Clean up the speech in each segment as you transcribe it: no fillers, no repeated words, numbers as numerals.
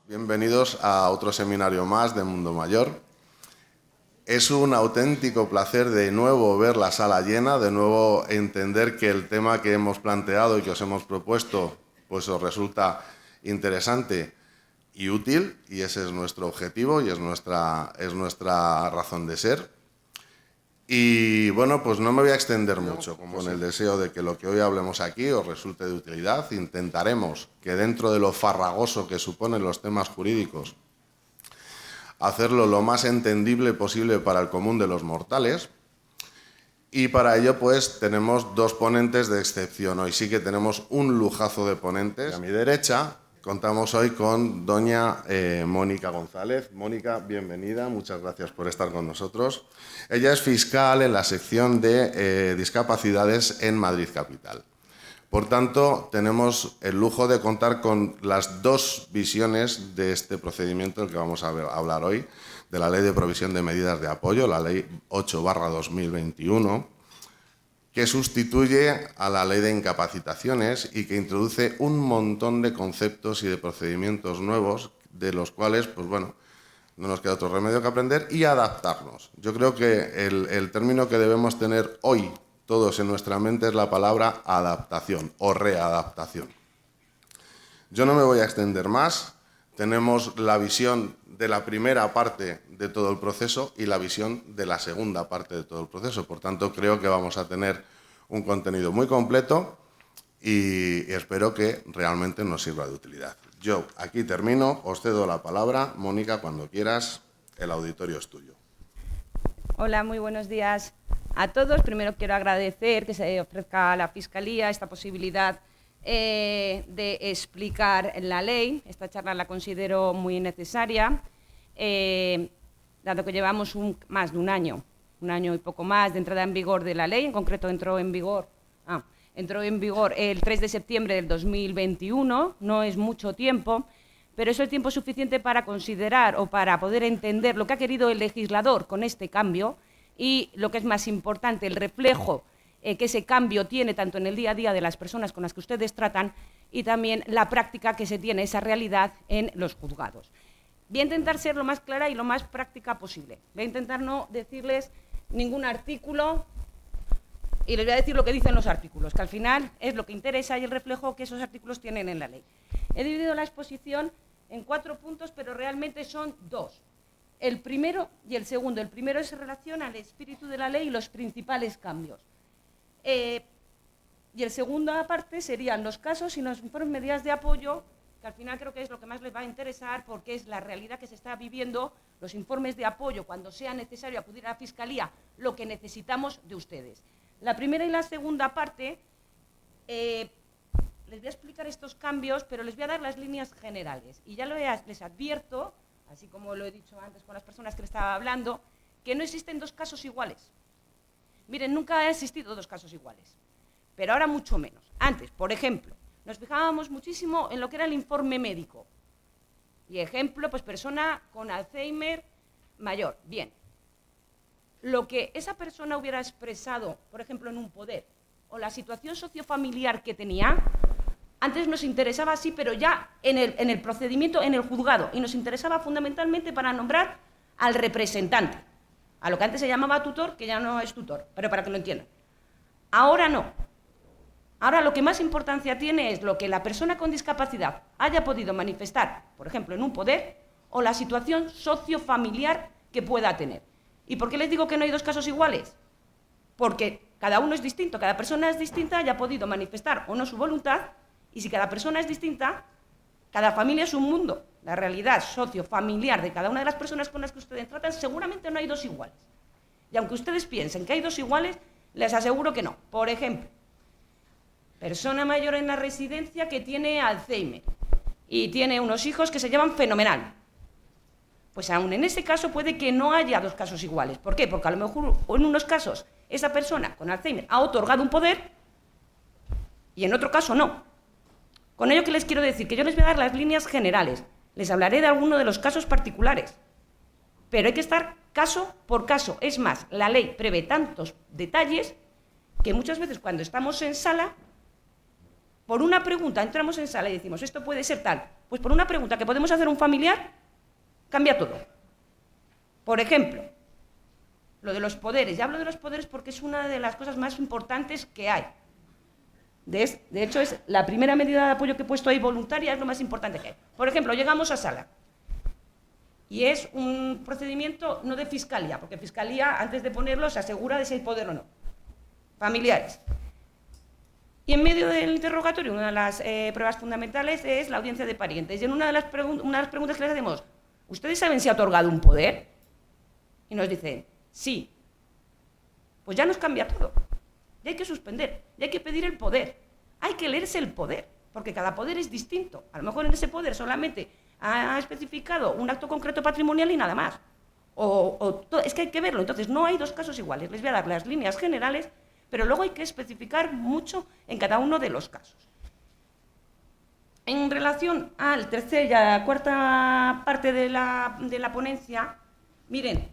Bienvenidos a otro seminario más de Mundo Mayor. Es un auténtico placer de nuevo ver la sala llena, de nuevo entender que el tema que hemos planteado y que os hemos propuesto pues os resulta interesante y útil, y ese es nuestro objetivo y es nuestra razón de ser. Y bueno, pues no me voy a extender mucho, con el deseo de que lo que hoy hablemos aquí os resulte de utilidad. Intentaremos que dentro de lo farragoso que suponen los temas jurídicos, hacerlo lo más entendible posible para el común de los mortales. Y para ello pues tenemos dos ponentes de excepción. Hoy sí que tenemos un lujazo de ponentes. A mi derecha contamos hoy con doña Mónica González. Mónica, bienvenida, muchas gracias por estar con nosotros. Ella es fiscal en la sección de discapacidades en Madrid Capital. Por tanto, tenemos el lujo de contar con las dos visiones de este procedimiento del que vamos a hablar hoy, de la Ley de Provisión de Medidas de Apoyo, la Ley 8/2021, que sustituye a la Ley de Incapacitaciones y que introduce un montón de conceptos y de procedimientos nuevos, de los cuales, pues bueno, no nos queda otro remedio que aprender y adaptarnos. Yo creo que el término que debemos tener hoy todos en nuestra mente es la palabra adaptación o readaptación. Yo no me voy a extender más. Tenemos la visión de la primera parte de todo el proceso y la visión de la segunda parte de todo el proceso. Por tanto, creo que vamos a tener un contenido muy completo y espero que realmente nos sirva de utilidad. Yo aquí termino, os cedo la palabra. Mónica, cuando quieras, el auditorio es tuyo. Hola, muy buenos días a todos. Primero quiero agradecer que se ofrezca a la Fiscalía esta posibilidad de explicar la ley. Esta charla la considero muy necesaria, dado que llevamos más de un año y poco más de entrada en vigor de la ley. En concreto entró en vigor el 3 de septiembre del 2021, no es mucho tiempo, pero es el tiempo suficiente para considerar o para poder entender lo que ha querido el legislador con este cambio y, lo que es más importante, el reflejo que ese cambio tiene tanto en el día a día de las personas con las que ustedes tratan y también la práctica que se tiene, esa realidad en los juzgados. Voy a intentar ser lo más clara y lo más práctica posible. Voy a intentar no decirles ningún artículo y les voy a decir lo que dicen los artículos, que al final es lo que interesa y el reflejo que esos artículos tienen en la ley. He dividido la exposición en 4 puntos, pero realmente son 2. El primero y el segundo. El primero es en relación al espíritu de la ley y los principales cambios. Y el segundo aparte serían los casos y los informes medidas de apoyo, que al final creo que es lo que más les va a interesar porque es la realidad que se está viviendo, los informes de apoyo cuando sea necesario acudir a la Fiscalía, lo que necesitamos de ustedes. La primera y la segunda parte, les voy a explicar estos cambios, pero les voy a dar las líneas generales. Y ya les advierto, así como lo he dicho antes con las personas que les estaba hablando, que no existen dos casos iguales. Miren, nunca ha existido dos casos iguales, pero ahora mucho menos. Antes, por ejemplo, nos fijábamos muchísimo en lo que era el informe médico. Y ejemplo, pues persona con Alzheimer mayor. Bien. Lo que esa persona hubiera expresado, por ejemplo, en un poder, o la situación sociofamiliar que tenía, antes nos interesaba así, pero ya en el procedimiento, en el juzgado, y nos interesaba fundamentalmente para nombrar al representante, a lo que antes se llamaba tutor, que ya no es tutor, pero para que lo entiendan. Ahora no. Ahora lo que más importancia tiene es lo que la persona con discapacidad haya podido manifestar, por ejemplo, en un poder, o la situación sociofamiliar que pueda tener. ¿Y por qué les digo que no hay dos casos iguales? Porque cada uno es distinto, cada persona es distinta, haya podido manifestar o no su voluntad, y si cada persona es distinta, cada familia es un mundo. La realidad sociofamiliar de cada una de las personas con las que ustedes tratan, seguramente no hay dos iguales. Y aunque ustedes piensen que hay dos iguales, les aseguro que no. Por ejemplo, persona mayor en la residencia que tiene Alzheimer y tiene unos hijos que se llevan fenomenal. Pues aún en ese caso puede que no haya dos casos iguales. ¿Por qué? Porque a lo mejor en unos casos esa persona con Alzheimer ha otorgado un poder y en otro caso no. Con ello, ¿qué les quiero decir? Que yo les voy a dar las líneas generales. Les hablaré de alguno de los casos particulares. Pero hay que estar caso por caso. Es más, la ley prevé tantos detalles que muchas veces cuando estamos en sala por una pregunta, entramos en sala y decimos, esto puede ser tal, pues por una pregunta que podemos hacer a un familiar, cambia todo. Por ejemplo, lo de los poderes. Ya hablo de los poderes porque es una de las cosas más importantes que hay. De hecho, es la primera medida de apoyo que he puesto ahí, voluntaria, es lo más importante que hay. Por ejemplo, llegamos a sala y es un procedimiento no de fiscalía, porque fiscalía, antes de ponerlo, se asegura de si hay poder o no. Familiares. Y en medio del interrogatorio, una de las pruebas fundamentales es la audiencia de parientes. Y en una de las preguntas que les hacemos, ¿ustedes saben si ha otorgado un poder? Y nos dicen, sí. Pues ya nos cambia todo. Ya hay que suspender, ya hay que pedir el poder. Hay que leerse el poder, porque cada poder es distinto. A lo mejor en ese poder solamente ha especificado un acto concreto patrimonial y nada más. Es que hay que verlo. Entonces, no hay dos casos iguales. Les voy a dar las líneas generales, pero luego hay que especificar mucho en cada uno de los casos. En relación al tercer y a la cuarta parte de la ponencia, miren,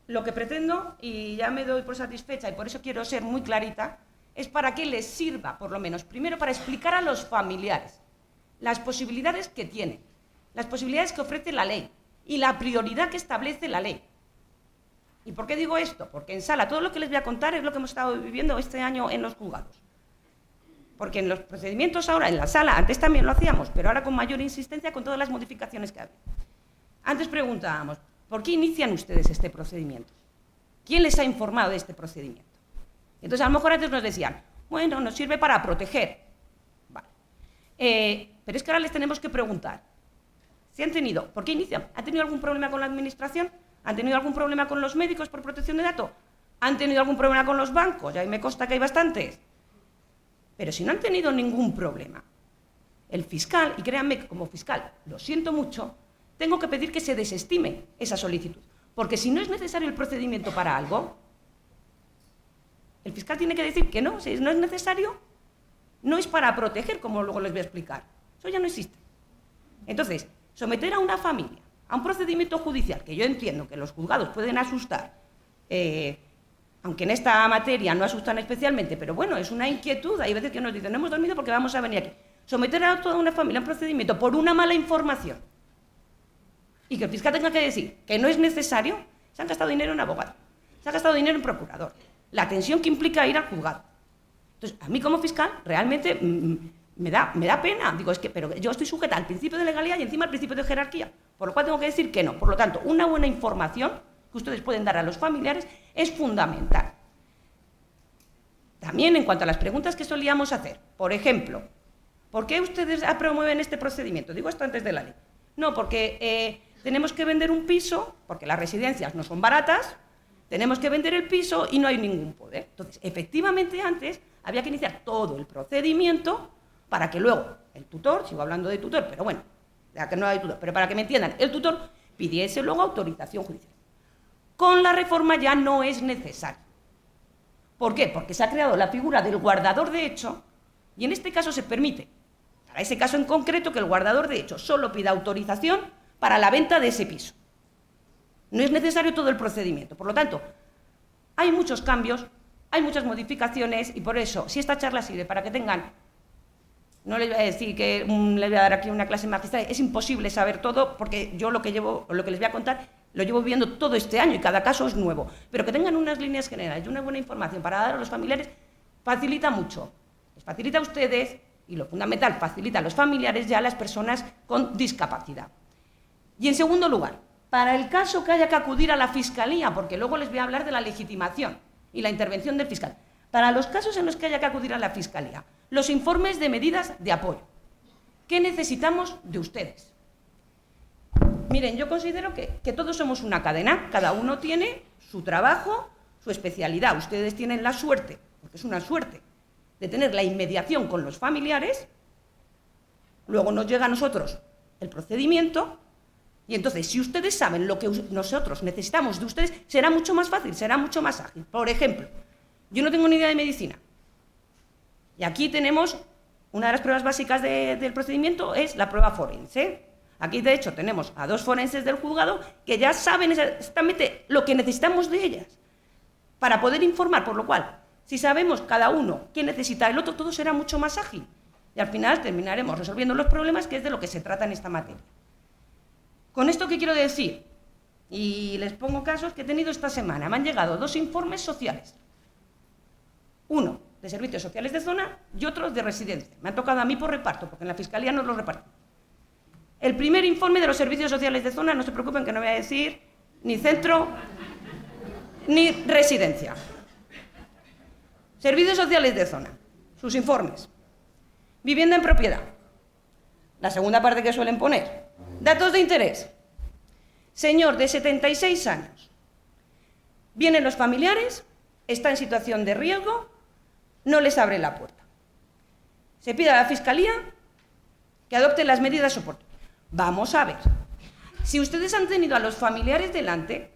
lo que pretendo, y ya me doy por satisfecha y por eso quiero ser muy clarita, es para que les sirva, por lo menos, primero para explicar a los familiares las posibilidades que tienen, las posibilidades que ofrece la ley y la prioridad que establece la ley. ¿Y por qué digo esto? Porque en sala todo lo que les voy a contar es lo que hemos estado viviendo este año en los juzgados. Porque en los procedimientos ahora, en la sala, antes también lo hacíamos, pero ahora con mayor insistencia con todas las modificaciones que había. Antes preguntábamos, ¿por qué inician ustedes este procedimiento? ¿Quién les ha informado de este procedimiento? Entonces, a lo mejor antes nos decían, bueno, nos sirve para proteger. Vale. Pero es que ahora les tenemos que preguntar, ¿si han tenido? ¿Por qué inician? ¿Han tenido algún problema con la administración? ¿Han tenido algún problema con los médicos por protección de datos? ¿Han tenido algún problema con los bancos? Ya me consta que hay bastantes. Pero si no han tenido ningún problema, el fiscal, y créanme que como fiscal, lo siento mucho, tengo que pedir que se desestime esa solicitud. Porque si no es necesario el procedimiento para algo, el fiscal tiene que decir que no, si no es necesario, no es para proteger, como luego les voy a explicar. Eso ya no existe. Entonces, someter a una familia a un procedimiento judicial, que yo entiendo que los juzgados pueden asustar, aunque en esta materia no asustan especialmente, pero bueno, es una inquietud. Hay veces que nos dicen, no hemos dormido porque vamos a venir aquí. Someter a toda una familia a un procedimiento por una mala información y que el fiscal tenga que decir que no es necesario, se han gastado dinero en abogado, se ha gastado dinero en procurador, la tensión que implica ir al juzgado. Entonces, a mí como fiscal realmente me da pena. Digo, es que, pero yo estoy sujeta al principio de legalidad y encima al principio de jerarquía, por lo cual tengo que decir que no. Por lo tanto, una buena información que ustedes pueden dar a los familiares es fundamental. También en cuanto a las preguntas que solíamos hacer, por ejemplo, ¿por qué ustedes promueven este procedimiento? Digo esto antes de la ley. No, porque tenemos que vender un piso, porque las residencias no son baratas, tenemos que vender el piso y no hay ningún poder. Entonces, efectivamente, antes había que iniciar todo el procedimiento para que luego el tutor, sigo hablando de tutor, pero bueno, ya que no hay tutor, pero para que me entiendan, el tutor pidiese luego autorización judicial. Con la reforma ya no es necesario. ¿Por qué? Porque se ha creado la figura del guardador de hecho y en este caso se permite, para ese caso en concreto, que el guardador de hecho solo pida autorización para la venta de ese piso. No es necesario todo el procedimiento. Por lo tanto, hay muchos cambios, hay muchas modificaciones y por eso, si esta charla sirve para que tengan, no les voy a decir que les voy a dar aquí una clase magistral, es imposible saber todo porque yo lo que les voy a contar lo llevo viviendo todo este año y cada caso es nuevo, pero que tengan unas líneas generales y una buena información para dar a los familiares facilita mucho. Les facilita a ustedes y lo fundamental, facilita a los familiares y a las personas con discapacidad. Y en segundo lugar, para el caso que haya que acudir a la Fiscalía, porque luego les voy a hablar de la legitimación y la intervención del fiscal, para los casos en los que haya que acudir a la Fiscalía, los informes de medidas de apoyo. ¿Qué necesitamos de ustedes? Miren, yo considero que todos somos una cadena, cada uno tiene su trabajo, su especialidad. Ustedes tienen la suerte, porque es una suerte, de tener la inmediación con los familiares, luego nos llega a nosotros el procedimiento, y entonces, si ustedes saben lo que nosotros necesitamos de ustedes, será mucho más fácil, será mucho más ágil. Por ejemplo, yo no tengo ni idea de medicina, y aquí tenemos una de las pruebas básicas del procedimiento, es la prueba forense. Aquí, de hecho, tenemos a 2 forenses del juzgado que ya saben exactamente lo que necesitamos de ellas para poder informar, por lo cual, si sabemos cada uno qué necesita el otro, todo será mucho más ágil y al final terminaremos resolviendo los problemas, que es de lo que se trata en esta materia. ¿Con esto qué quiero decir? Y les pongo casos que he tenido esta semana. Me han llegado 2 informes sociales. Uno de servicios sociales de zona y otro de residencia. Me han tocado a mí por reparto, porque en la Fiscalía no los reparten. El primer informe de los servicios sociales de zona, no se preocupen que no voy a decir ni centro ni residencia. Servicios sociales de zona, sus informes. Vivienda en propiedad. La segunda parte que suelen poner. Datos de interés. Señor de 76 años. Vienen los familiares, está en situación de riesgo, no les abre la puerta. Se pide a la Fiscalía que adopte las medidas de soporte. Vamos a ver. Si ustedes han tenido a los familiares delante,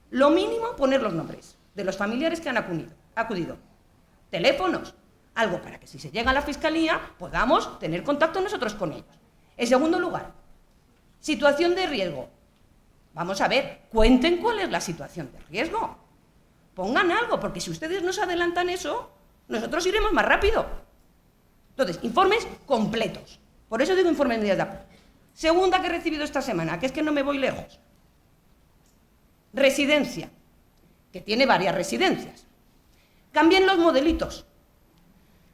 lo mínimo poner los nombres de los familiares que han acudido. Teléfonos, algo para que si se llega a la Fiscalía podamos tener contacto nosotros con ellos. En segundo lugar, situación de riesgo. Vamos a ver, cuenten cuál es la situación de riesgo. Pongan algo, porque si ustedes nos adelantan eso, nosotros iremos más rápido. Entonces, informes completos. Por eso digo informes de medidas de apoyo. Segunda que he recibido esta semana, que es que no me voy lejos. Residencia, que tiene varias residencias. Cambien los modelitos.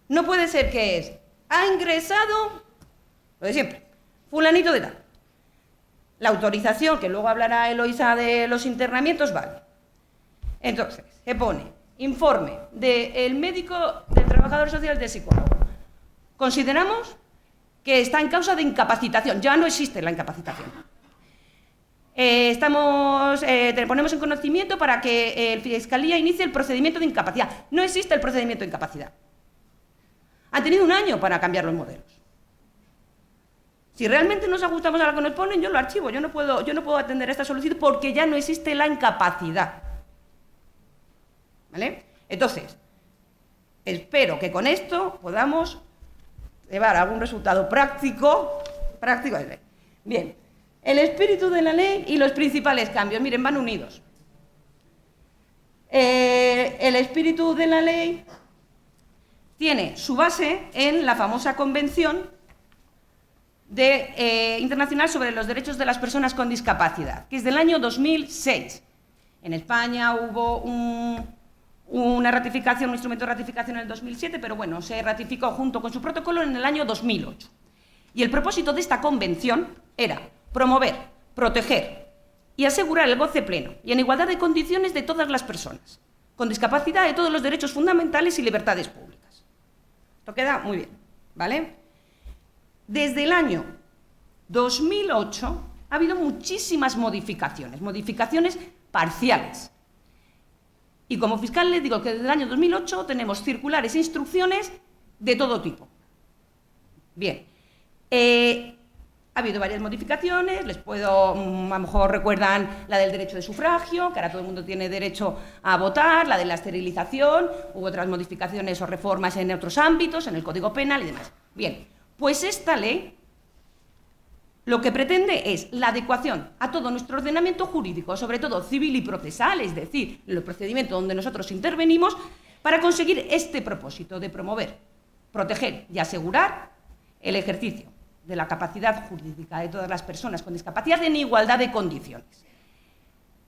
No puede ser que es, ha ingresado, lo de siempre, fulanito de tal. La autorización, que luego hablará Eloisa de los internamientos, vale. Entonces, se pone informe del médico, del trabajador social, del psicólogo. Consideramos que está en causa de incapacitación. Ya no existe la incapacitación. Te ponemos en conocimiento para que el Fiscalía inicie el procedimiento de incapacidad. No existe el procedimiento de incapacidad. Han tenido 1 año para cambiar los modelos. Si realmente nos ajustamos a lo que nos ponen, yo lo archivo. Yo no puedo atender esta solicitud porque ya no existe la incapacidad. ¿Vale? Entonces, espero que con esto podamos llevar a algún resultado práctico. Bien, el espíritu de la ley y los principales cambios. Miren, van unidos. El espíritu de la ley tiene su base en la famosa Convención Internacional sobre los Derechos de las Personas con Discapacidad, que es del año 2006. En España hubo una ratificación, un instrumento de ratificación en el 2007, pero bueno, se ratificó junto con su protocolo en el año 2008. Y el propósito de esta convención era promover, proteger y asegurar el goce pleno y en igualdad de condiciones de todas las personas con discapacidad de todos los derechos fundamentales y libertades públicas. Esto queda muy bien, ¿vale? Desde el año 2008 ha habido muchísimas modificaciones parciales. Y como fiscal les digo que desde el año 2008 tenemos circulares e instrucciones de todo tipo. Bien, ha habido varias modificaciones, les puedo, a lo mejor recuerdan la del derecho de sufragio, que ahora todo el mundo tiene derecho a votar, la de la esterilización, hubo otras modificaciones o reformas en otros ámbitos, en el Código Penal y demás. Bien, pues esta ley lo que pretende es la adecuación a todo nuestro ordenamiento jurídico, sobre todo civil y procesal, es decir, en los procedimientos donde nosotros intervenimos, para conseguir este propósito de promover, proteger y asegurar el ejercicio de la capacidad jurídica de todas las personas con discapacidad en igualdad de condiciones.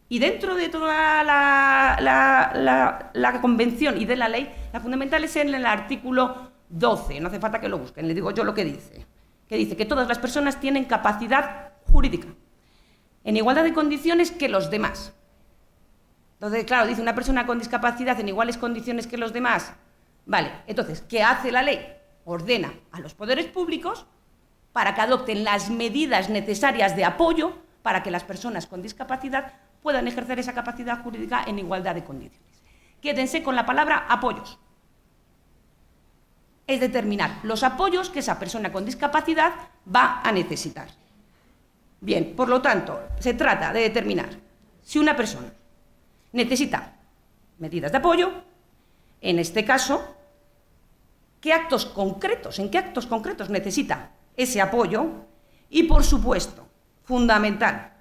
Y dentro de toda la convención y de la ley, la fundamental es en el artículo 12, no hace falta que lo busquen, le digo yo lo que dice que todas las personas tienen capacidad jurídica, en igualdad de condiciones que los demás. Entonces, claro, dice una persona con discapacidad en iguales condiciones que los demás. Vale, entonces, ¿qué hace la ley? Ordena a los poderes públicos para que adopten las medidas necesarias de apoyo para que las personas con discapacidad puedan ejercer esa capacidad jurídica en igualdad de condiciones. Quédense con la palabra apoyos. Es determinar los apoyos que esa persona con discapacidad va a necesitar. Bien, por lo tanto, se trata de determinar si una persona necesita medidas de apoyo, en este caso, en qué actos concretos necesita ese apoyo y, por supuesto, fundamental,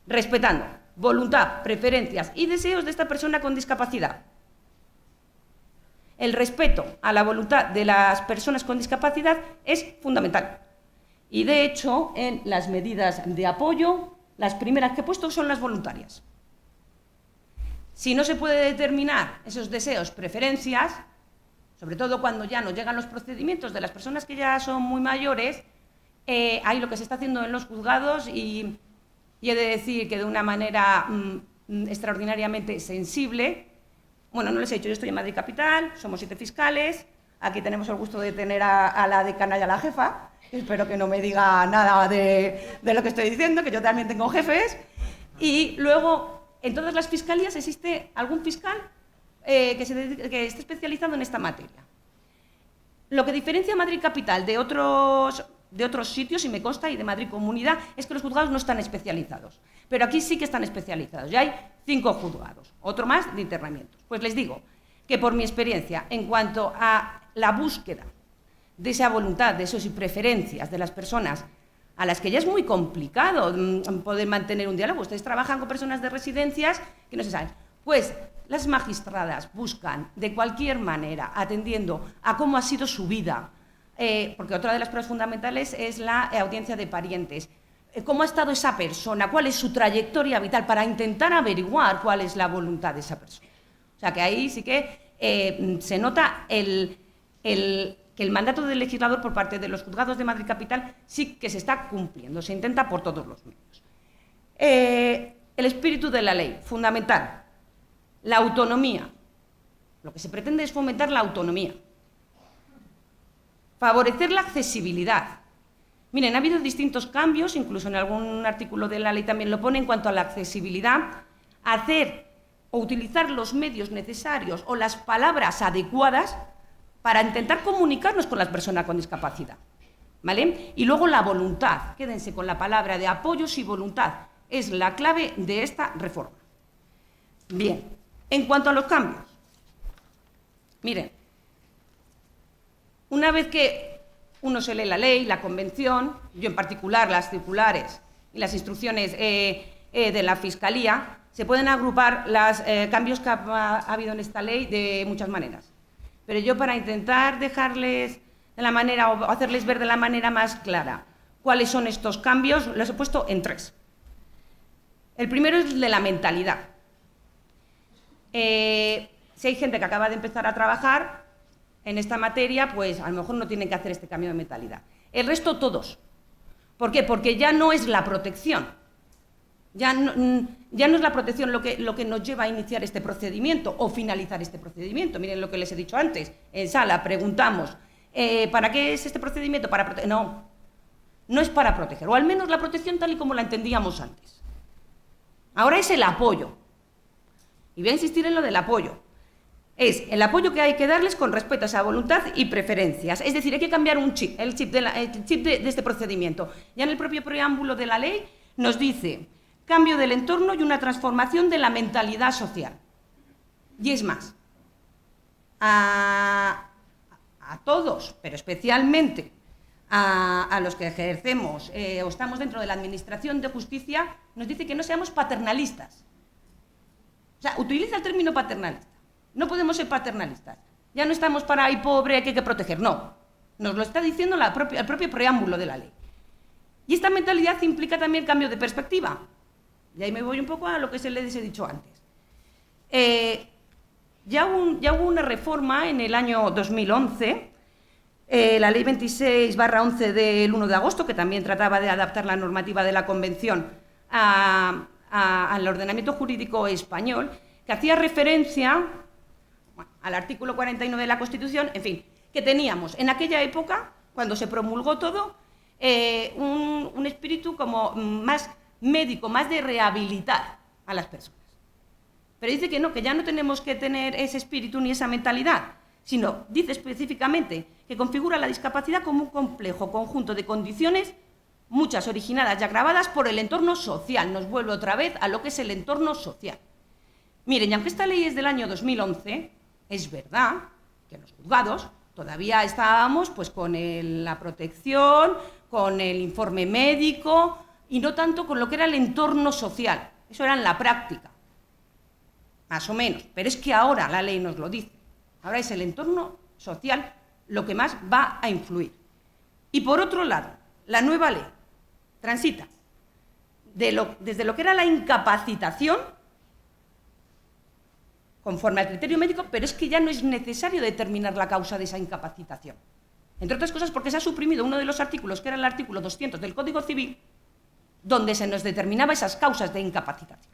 respetando voluntad, preferencias y deseos de esta persona con discapacidad. el respeto a la voluntad de las personas con discapacidad es fundamental. Y de hecho, en las medidas de apoyo, las primeras que he puesto son las voluntarias. Si no se puede determinar esos deseos, preferencias, sobre todo cuando ya nos llegan los procedimientos de las personas que ya son muy mayores, hay lo que se está haciendo en los juzgados y he de decir que de una manera extraordinariamente sensible. Bueno, no les he dicho, yo estoy en Madrid Capital, somos 7 fiscales, aquí tenemos el gusto de tener a la decana y a la jefa, espero que no me diga nada de lo que estoy diciendo, que yo también tengo jefes, y luego en todas las fiscalías existe algún fiscal que esté especializado en esta materia. Lo que diferencia a Madrid Capital de otros sitios, y me consta, y de Madrid Comunidad, es que los juzgados no están especializados. Pero aquí sí que están especializados. Ya hay 5 juzgados, otro más de internamientos. Pues les digo que por mi experiencia, en cuanto a la búsqueda de esa voluntad, de esas preferencias de las personas a las que ya es muy complicado poder mantener un diálogo. Ustedes trabajan con personas de residencias que no se saben. Pues las magistradas buscan de cualquier manera, atendiendo a cómo ha sido su vida, porque otra de las pruebas fundamentales es la audiencia de parientes. ¿Cómo ha estado esa persona? ¿Cuál es su trayectoria vital? Para intentar averiguar cuál es la voluntad de esa persona. O sea, que ahí sí que se nota que el mandato del legislador por parte de los juzgados de Madrid Capital sí que se está cumpliendo, se intenta por todos los medios. El espíritu de la ley, fundamental. La autonomía. Lo que se pretende es fomentar la autonomía. Favorecer la accesibilidad. Miren, ha habido distintos cambios, incluso en algún artículo de la ley también lo pone, en cuanto a la accesibilidad, hacer o utilizar los medios necesarios o las palabras adecuadas para intentar comunicarnos con las personas con discapacidad, ¿vale? Y luego la voluntad, quédense con la palabra de apoyos y voluntad, es la clave de esta reforma. Bien, en cuanto a los cambios, miren, una vez que uno se lee la ley, la convención, yo en particular las circulares y las instrucciones de la Fiscalía, se pueden agrupar los cambios que ha habido en esta ley de muchas maneras. Pero yo, para intentar dejarles de la manera, o hacerles ver de la manera más clara cuáles son estos cambios, los he puesto en 3. El primero es el de la mentalidad. Si hay gente que acaba de empezar a trabajar en esta materia, pues a lo mejor no tienen que hacer este cambio de mentalidad. El resto, todos. ¿Por qué? Porque ya no es la protección. Ya no es la protección lo que nos lleva a iniciar este procedimiento o finalizar este procedimiento. Miren lo que les he dicho antes. En sala preguntamos, ¿para qué es este procedimiento? Para proteger. No, no es para proteger, o al menos la protección tal y como la entendíamos antes. Ahora es el apoyo. Y voy a insistir en lo del apoyo. Es el apoyo que hay que darles con respeto a esa voluntad y preferencias. Es decir, hay que cambiar un chip, el chip de este procedimiento. Ya en el propio preámbulo de la ley nos dice cambio del entorno y una transformación de la mentalidad social. Y es más, a todos, pero especialmente a los que ejercemos o estamos dentro de la Administración de Justicia, nos dice que no seamos paternalistas. O sea, utiliza el término paternalista. No podemos ser paternalistas. Ya no estamos para ahí pobre que hay que proteger. No. Nos lo está diciendo el propio preámbulo de la ley. Y esta mentalidad implica también cambio de perspectiva. Y ahí me voy un poco a lo que les he dicho antes. Ya hubo una reforma en el año 2011, la ley 26/11 del 1 de agosto, que también trataba de adaptar la normativa de la Convención al ordenamiento jurídico español, que hacía referencia al artículo 49 de la Constitución, en fin, que teníamos en aquella época, cuando se promulgó todo, un espíritu como más médico, más de rehabilitar a las personas. Pero dice que no, que ya no tenemos que tener ese espíritu ni esa mentalidad, sino dice específicamente que configura la discapacidad como un complejo conjunto de condiciones, muchas originadas y agravadas por el entorno social. Nos vuelve otra vez a lo que es el entorno social. Miren, y aunque esta ley es del año 2011, es verdad que en los juzgados todavía estábamos pues con la protección, con el informe médico y no tanto con lo que era el entorno social. Eso era en la práctica, más o menos. Pero es que ahora la ley nos lo dice. Ahora es el entorno social lo que más va a influir. Y por otro lado, la nueva ley transita desde lo que era la incapacitación, conforme al criterio médico, pero es que ya no es necesario determinar la causa de esa incapacitación. Entre otras cosas porque se ha suprimido uno de los artículos, que era el artículo 200 del Código Civil, donde se nos determinaba esas causas de incapacitación.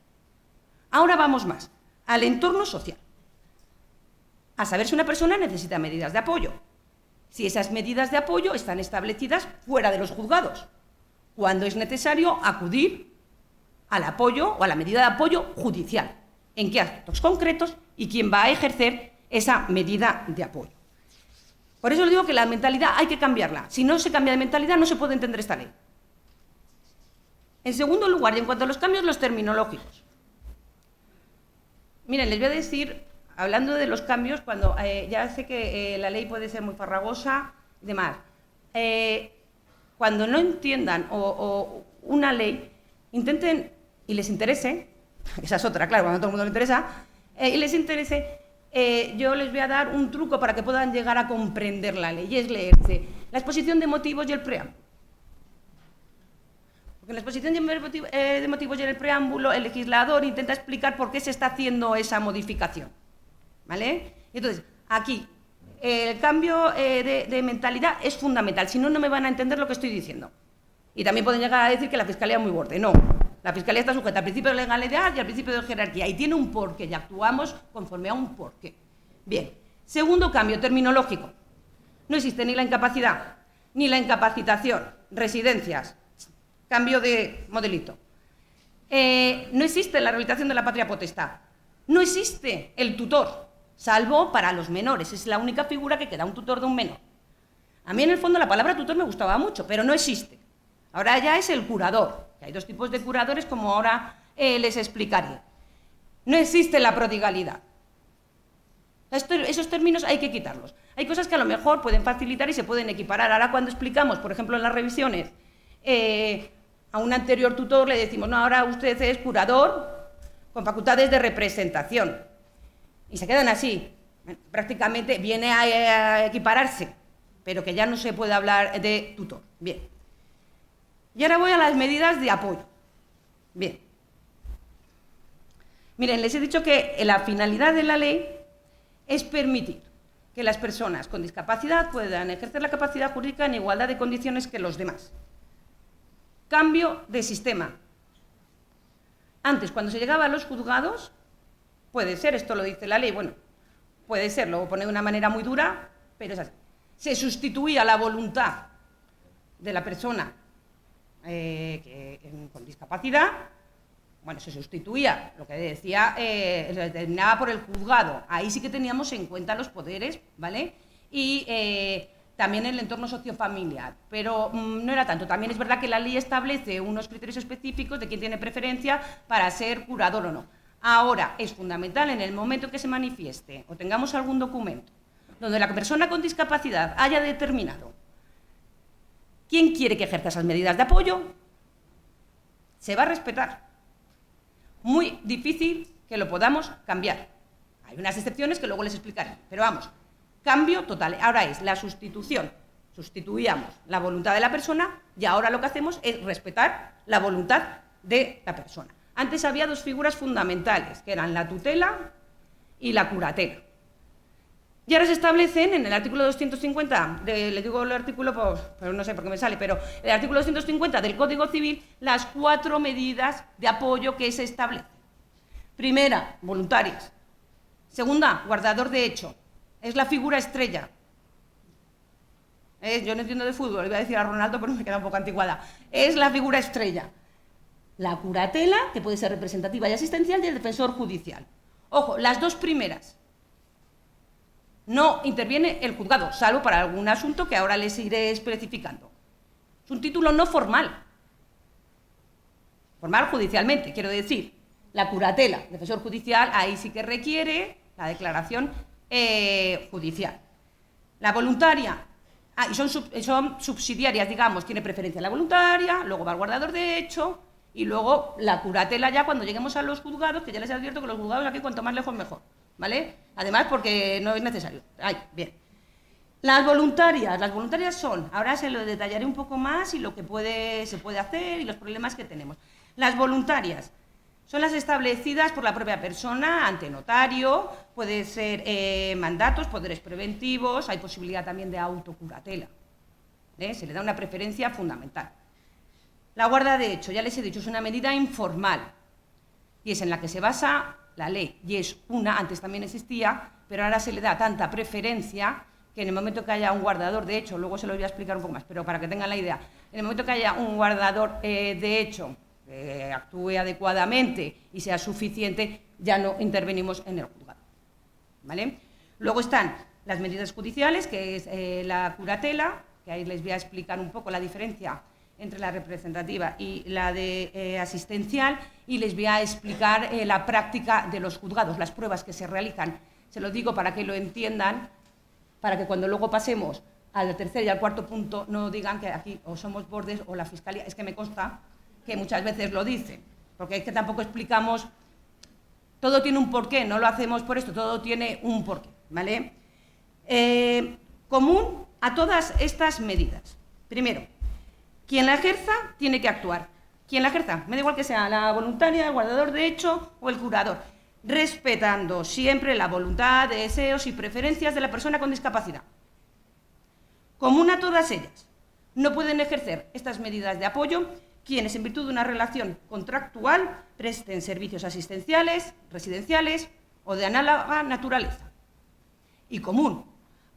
Ahora vamos más al entorno social, a saber si una persona necesita medidas de apoyo, si esas medidas de apoyo están establecidas fuera de los juzgados, cuando es necesario acudir al apoyo o a la medida de apoyo judicial, en qué aspectos concretos y quién va a ejercer esa medida de apoyo. Por eso les digo que la mentalidad hay que cambiarla. Si no se cambia de mentalidad no se puede entender esta ley. En segundo lugar, y en cuanto a los cambios, los terminológicos. Miren, les voy a decir, hablando de los cambios, cuando ya sé que la ley puede ser muy farragosa y demás, cuando no entiendan o una ley, intenten y les interese, esa es otra, claro, cuando a todo el mundo le interesa, y les interese, yo les voy a dar un truco para que puedan llegar a comprender la ley, y es leerse la exposición de motivos y el preámbulo. Porque en la exposición de motivos y en el preámbulo el legislador intenta explicar por qué se está haciendo esa modificación, ¿vale? Entonces, aquí, el cambio de mentalidad es fundamental, si no, no me van a entender lo que estoy diciendo. Y también pueden llegar a decir que la Fiscalía es muy borde. No, la Fiscalía está sujeta al principio de legalidad y al principio de jerarquía, y tiene un porqué, y actuamos conforme a un porqué. Bien, segundo cambio terminológico. No existe ni la incapacidad, ni la incapacitación, residencias, cambio de modelito. No existe la rehabilitación de la patria potestad. No existe el tutor, salvo para los menores. Es la única figura que queda, un tutor de un menor. A mí, en el fondo, la palabra tutor me gustaba mucho, pero no existe. Ahora ya es el curador, que hay dos tipos de curadores, como ahora les explicaré. No existe la prodigalidad. Esos términos hay que quitarlos. Hay cosas que a lo mejor pueden facilitar y se pueden equiparar. Ahora, cuando explicamos, por ejemplo, en las revisiones, a un anterior tutor le decimos, no, ahora usted es curador con facultades de representación. Y se quedan así. Prácticamente viene a equipararse, pero que ya no se puede hablar de tutor. Bien. Y ahora voy a las medidas de apoyo. Bien. Miren, les he dicho que la finalidad de la ley es permitir que las personas con discapacidad puedan ejercer la capacidad jurídica en igualdad de condiciones que los demás. Cambio de sistema. Antes, cuando se llegaba a los juzgados, puede ser, esto lo dice la ley, bueno, puede ser, lo pone de una manera muy dura, pero es así. Se sustituía la voluntad de la persona con discapacidad, bueno, se sustituía, lo que decía, se determinaba por el juzgado. Ahí sí que teníamos en cuenta los poderes, ¿vale? Y también el entorno sociofamiliar, pero no era tanto. También es verdad que la ley establece unos criterios específicos de quién tiene preferencia para ser curador o no. Ahora, es fundamental en el momento que se manifieste o tengamos algún documento donde la persona con discapacidad haya determinado quién quiere que ejerza esas medidas de apoyo, se va a respetar. Muy difícil que lo podamos cambiar. Hay unas excepciones que luego les explicaré, pero vamos, cambio total. Ahora es la sustitución. Sustituíamos la voluntad de la persona y ahora lo que hacemos es respetar la voluntad de la persona. Antes había dos figuras fundamentales, que eran la tutela y la curatela. Y ahora se establecen en el artículo 250, les digo el artículo, pues no sé por qué me sale, pero el artículo 250 del Código Civil, las 4 medidas de apoyo que se establecen. Primera, voluntarias. Segunda, guardador de hecho. Es la figura estrella. Yo no entiendo de fútbol, le voy a decir a Ronaldo, pero me queda un poco anticuada. Es la figura estrella. La curatela, que puede ser representativa y asistencial, y el defensor judicial. Ojo, las dos primeras. No interviene el juzgado, salvo para algún asunto que ahora les iré especificando. Es un título no formal. Formal judicialmente, quiero decir. La curatela, defensor judicial, ahí sí que requiere la declaración judicial. La voluntaria, y son subsidiarias, digamos, tiene preferencia la voluntaria, luego va el guardador de hecho, y luego la curatela ya cuando lleguemos a los juzgados, que ya les advierto que los juzgados aquí cuanto más lejos mejor. ¿vale? Además, porque no es necesario. Ay, bien. Las voluntarias son, ahora se lo detallaré un poco más y lo que se puede hacer y los problemas que tenemos. Las voluntarias son las establecidas por la propia persona ante notario, puede ser mandatos, poderes preventivos, hay posibilidad también de autocuratela. Se le da una preferencia fundamental. La guarda de hecho, ya les he dicho, es una medida informal y es en la que se basa la ley. Y es antes también existía, pero ahora se le da tanta preferencia que en el momento que haya un guardador de hecho, luego se lo voy a explicar un poco más, pero para que tengan la idea, en el momento que haya un guardador de hecho que actúe adecuadamente y sea suficiente, ya no intervenimos en el juzgado, ¿vale? Luego están las medidas judiciales, que es la curatela, que ahí les voy a explicar un poco la diferencia entre la representativa y la de asistencial, y les voy a explicar la práctica de los juzgados, las pruebas que se realizan. Se lo digo para que lo entiendan, para que cuando luego pasemos al tercer y al cuarto punto no digan que aquí o somos bordes o la Fiscalía. Es que me consta que muchas veces lo dicen, porque es que tampoco explicamos, todo tiene un porqué, no lo hacemos por esto, todo tiene un porqué, ¿vale? Común a todas estas medidas. Primero, quien la ejerza tiene que actuar. Quien la ejerza, me da igual que sea la voluntaria, el guardador de hecho o el curador, respetando siempre la voluntad, deseos y preferencias de la persona con discapacidad. Común a todas ellas, no pueden ejercer estas medidas de apoyo quienes, en virtud de una relación contractual, presten servicios asistenciales, residenciales o de análoga naturaleza. Y común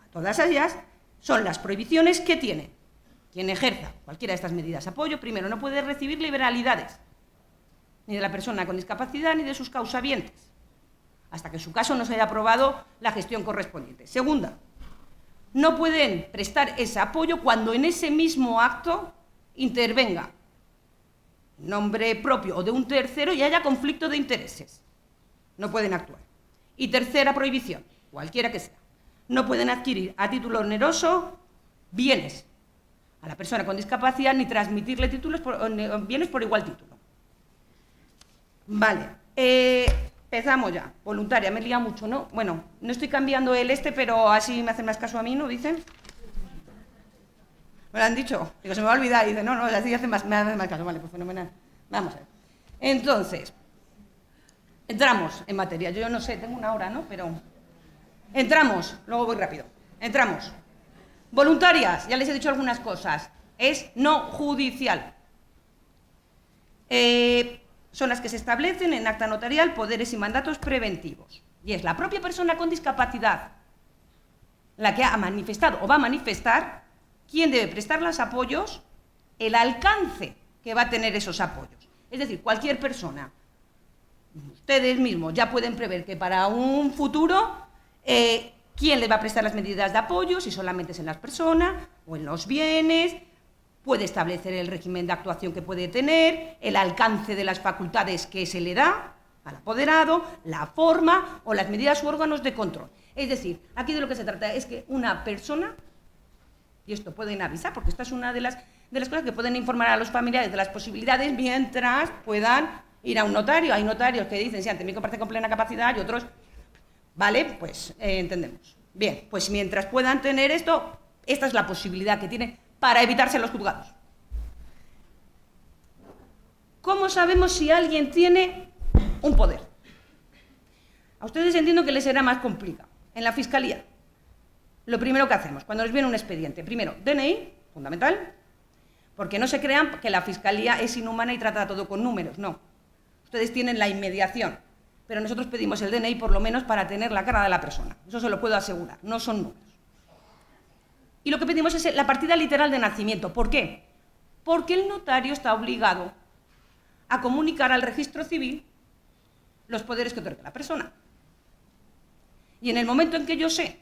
a todas ellas son las prohibiciones que tiene quien ejerza cualquiera de estas medidas de apoyo. Primero, no puede recibir liberalidades, ni de la persona con discapacidad ni de sus causavientes, hasta que en su caso no se haya aprobado la gestión correspondiente. Segunda, no pueden prestar ese apoyo cuando en ese mismo acto intervenga en nombre propio o de un tercero y haya conflicto de intereses. No pueden actuar. Y tercera prohibición, cualquiera que sea, no pueden adquirir a título oneroso bienes a la persona con discapacidad ni transmitirle bienes por igual título. Vale, empezamos ya. Voluntaria, me he liado mucho, ¿no? Bueno, no estoy cambiando pero así me hacen más caso a mí, ¿no? Dicen. ¿Me lo han dicho? Digo, se me va a olvidar. Y dice, no, así me hacen más caso. Vale, pues fenomenal. Vamos a ver. Entonces, entramos en materia. Yo no sé, tengo una hora, ¿no? Pero entramos, luego voy rápido. Entramos. Voluntarias, ya les he dicho algunas cosas. Es no judicial. Son las que se establecen en acta notarial, poderes y mandatos preventivos. Y es la propia persona con discapacidad la que ha manifestado o va a manifestar quién debe prestar los apoyos, el alcance que va a tener esos apoyos. Es decir, cualquier persona, ustedes mismos ya pueden prever que para un futuro, quién le va a prestar las medidas de apoyo, si solamente es en las personas o en los bienes, puede establecer el régimen de actuación que puede tener, el alcance de las facultades que se le da al apoderado, la forma o las medidas u órganos de control. Es decir, aquí de lo que se trata es que una persona, y esto pueden avisar, porque esta es una de las cosas que pueden informar a los familiares de las posibilidades mientras puedan ir a un notario. Hay notarios que dicen, sí, ante mí comparte con plena capacidad, y otros, vale, pues entendemos. Bien, pues mientras puedan tener esto, esta es la posibilidad que tienen para evitarse los juzgados. ¿Cómo sabemos si alguien tiene un poder? A ustedes entiendo que les será más complicado. En la Fiscalía, lo primero que hacemos, cuando nos viene un expediente, primero, DNI, fundamental, porque no se crean que la Fiscalía es inhumana y trata todo con números, no. Ustedes tienen la inmediación, pero nosotros pedimos el DNI por lo menos para tener la cara de la persona. Eso se lo puedo asegurar, no son números. Y lo que pedimos es la partida literal de nacimiento. ¿Por qué? Porque el notario está obligado a comunicar al registro civil los poderes que otorga la persona. Y en el momento en que yo sé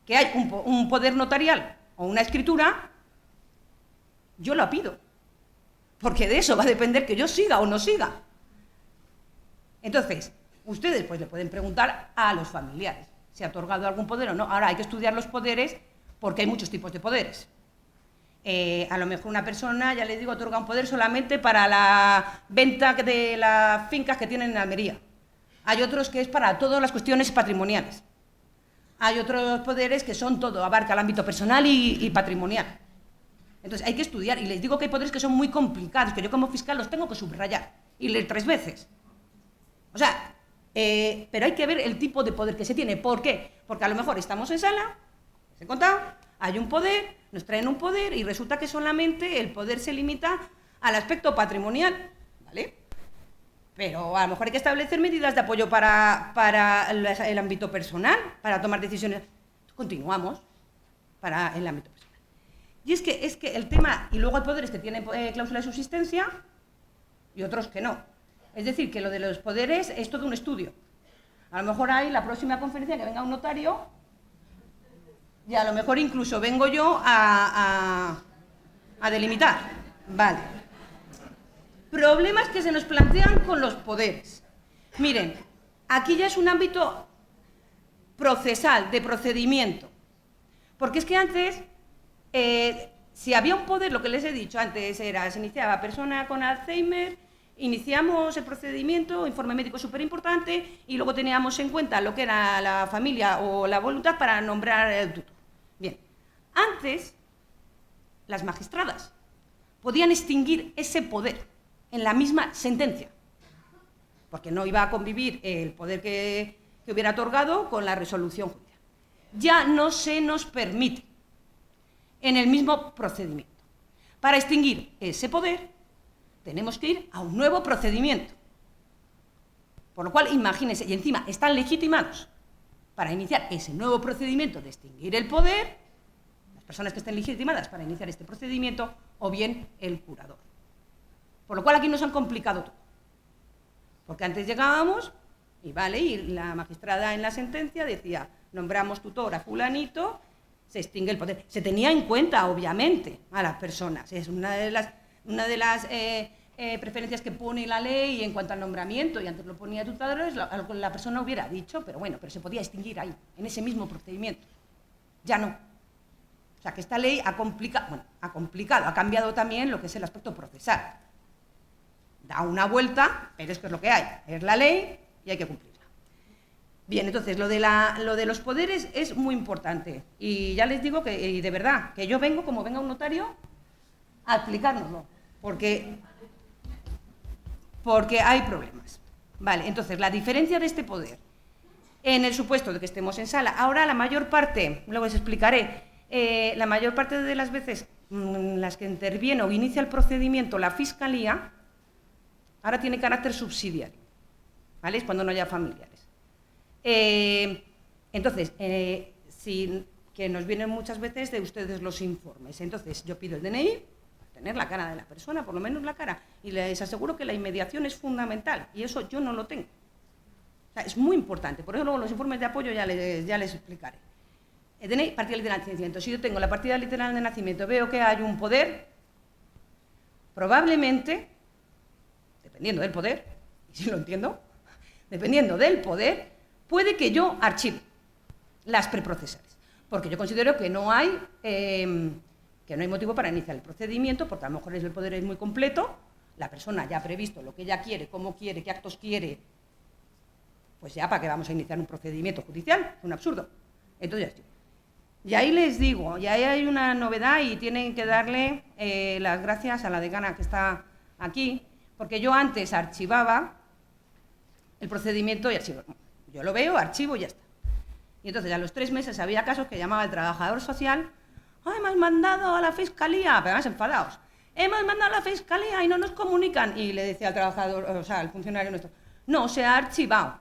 que hay un poder notarial o una escritura, yo la pido. Porque de eso va a depender que yo siga o no siga. Entonces, ustedes pues le pueden preguntar a los familiares si ha otorgado algún poder o no. Ahora hay que estudiar los poderes porque hay muchos tipos de poderes. A lo mejor una persona, ya les digo, otorga un poder solamente para la venta de las fincas que tienen en Almería. Hay otros que es para todas las cuestiones patrimoniales. Hay otros poderes que son todo, abarca el ámbito personal y patrimonial. Entonces hay que estudiar, y les digo que hay poderes que son muy complicados, que yo como fiscal los tengo que subrayar y leer 3 veces. O sea, pero hay que ver el tipo de poder que se tiene. ¿Por qué? Porque a lo mejor estamos en sala, les he contado, hay un poder, nos traen un poder y resulta que solamente el poder se limita al aspecto patrimonial, ¿vale? Pero a lo mejor hay que establecer medidas de apoyo para el ámbito personal, para tomar decisiones. Continuamos para el ámbito personal. Y es que el tema, y luego hay poderes que tienen cláusula de subsistencia y otros que no. Es decir, que lo de los poderes es todo un estudio. A lo mejor hay la próxima conferencia que venga un notario y a lo mejor incluso vengo yo a delimitar. Vale. Problemas que se nos plantean con los poderes. Miren, aquí ya es un ámbito procesal, de procedimiento. Porque es que antes, si había un poder, lo que les he dicho antes era, se iniciaba persona con Alzheimer, iniciamos el procedimiento, informe médico súper importante, y luego teníamos en cuenta lo que era la familia o la voluntad para nombrar el tutor. Bien, antes, las magistradas podían extinguir ese poder en la misma sentencia, porque no iba a convivir el poder que hubiera otorgado con la resolución judicial. Ya no se nos permite en el mismo procedimiento. Para extinguir ese poder, tenemos que ir a un nuevo procedimiento. Por lo cual, imagínense, y encima están legitimados para iniciar ese nuevo procedimiento de extinguir el poder, las personas que estén legitimadas para iniciar este procedimiento, o bien el curador. Por lo cual aquí nos han complicado todo. Porque antes llegábamos, y vale, y la magistrada en la sentencia decía, nombramos tutor a fulanito, se extingue el poder. Se tenía en cuenta, obviamente, a las personas. Es una de las preferencias que pone la ley en cuanto al nombramiento, y antes lo ponía tutores, algo la persona hubiera dicho, pero bueno, pero se podía extinguir ahí, en ese mismo procedimiento. Ya no. O sea, que esta ley ha complicado, ha cambiado también lo que es el aspecto procesal. Da una vuelta, pero es que es lo que hay. Es la ley y hay que cumplirla. Bien, entonces, lo de los poderes es muy importante. Y ya les digo que, y de verdad, que yo vengo, como venga un notario, a explicárnoslo. Porque hay problemas. Vale, entonces, la diferencia de este poder, en el supuesto de que estemos en sala, ahora la mayor parte, luego os explicaré, la mayor parte de las veces en las que interviene o inicia el procedimiento la Fiscalía, ahora tiene carácter subsidiario, ¿vale? Es cuando no haya familiares. Entonces, que nos vienen muchas veces de ustedes los informes. Entonces, yo pido el DNI, para tener la cara de la persona, por lo menos la cara, y les aseguro que la inmediación es fundamental, y eso yo no lo tengo. O sea, es muy importante. Por eso luego los informes de apoyo ya les explicaré. El DNI, partida literal de nacimiento. Si yo tengo la partida literal de nacimiento, veo que hay un poder, probablemente, dependiendo del poder, y si lo entiendo, dependiendo del poder, puede que yo archive las preprocesales, porque yo considero que no hay motivo para iniciar el procedimiento, porque a lo mejor el poder es muy completo, la persona ya ha previsto lo que ella quiere, cómo quiere, qué actos quiere, pues ya para qué vamos a iniciar un procedimiento judicial, es un absurdo. Entonces, y ahí les digo, y ahí hay una novedad y tienen que darle las gracias a la decana que está aquí, porque yo antes archivaba el procedimiento y archivo. Yo lo veo, archivo y ya está. Y entonces a los 3 meses había casos que llamaba el trabajador social, hemos mandado a la Fiscalía, pero además enfadados, hemos mandado a la Fiscalía y no nos comunican. Y le decía al trabajador, o sea, al funcionario nuestro, no, se ha archivado.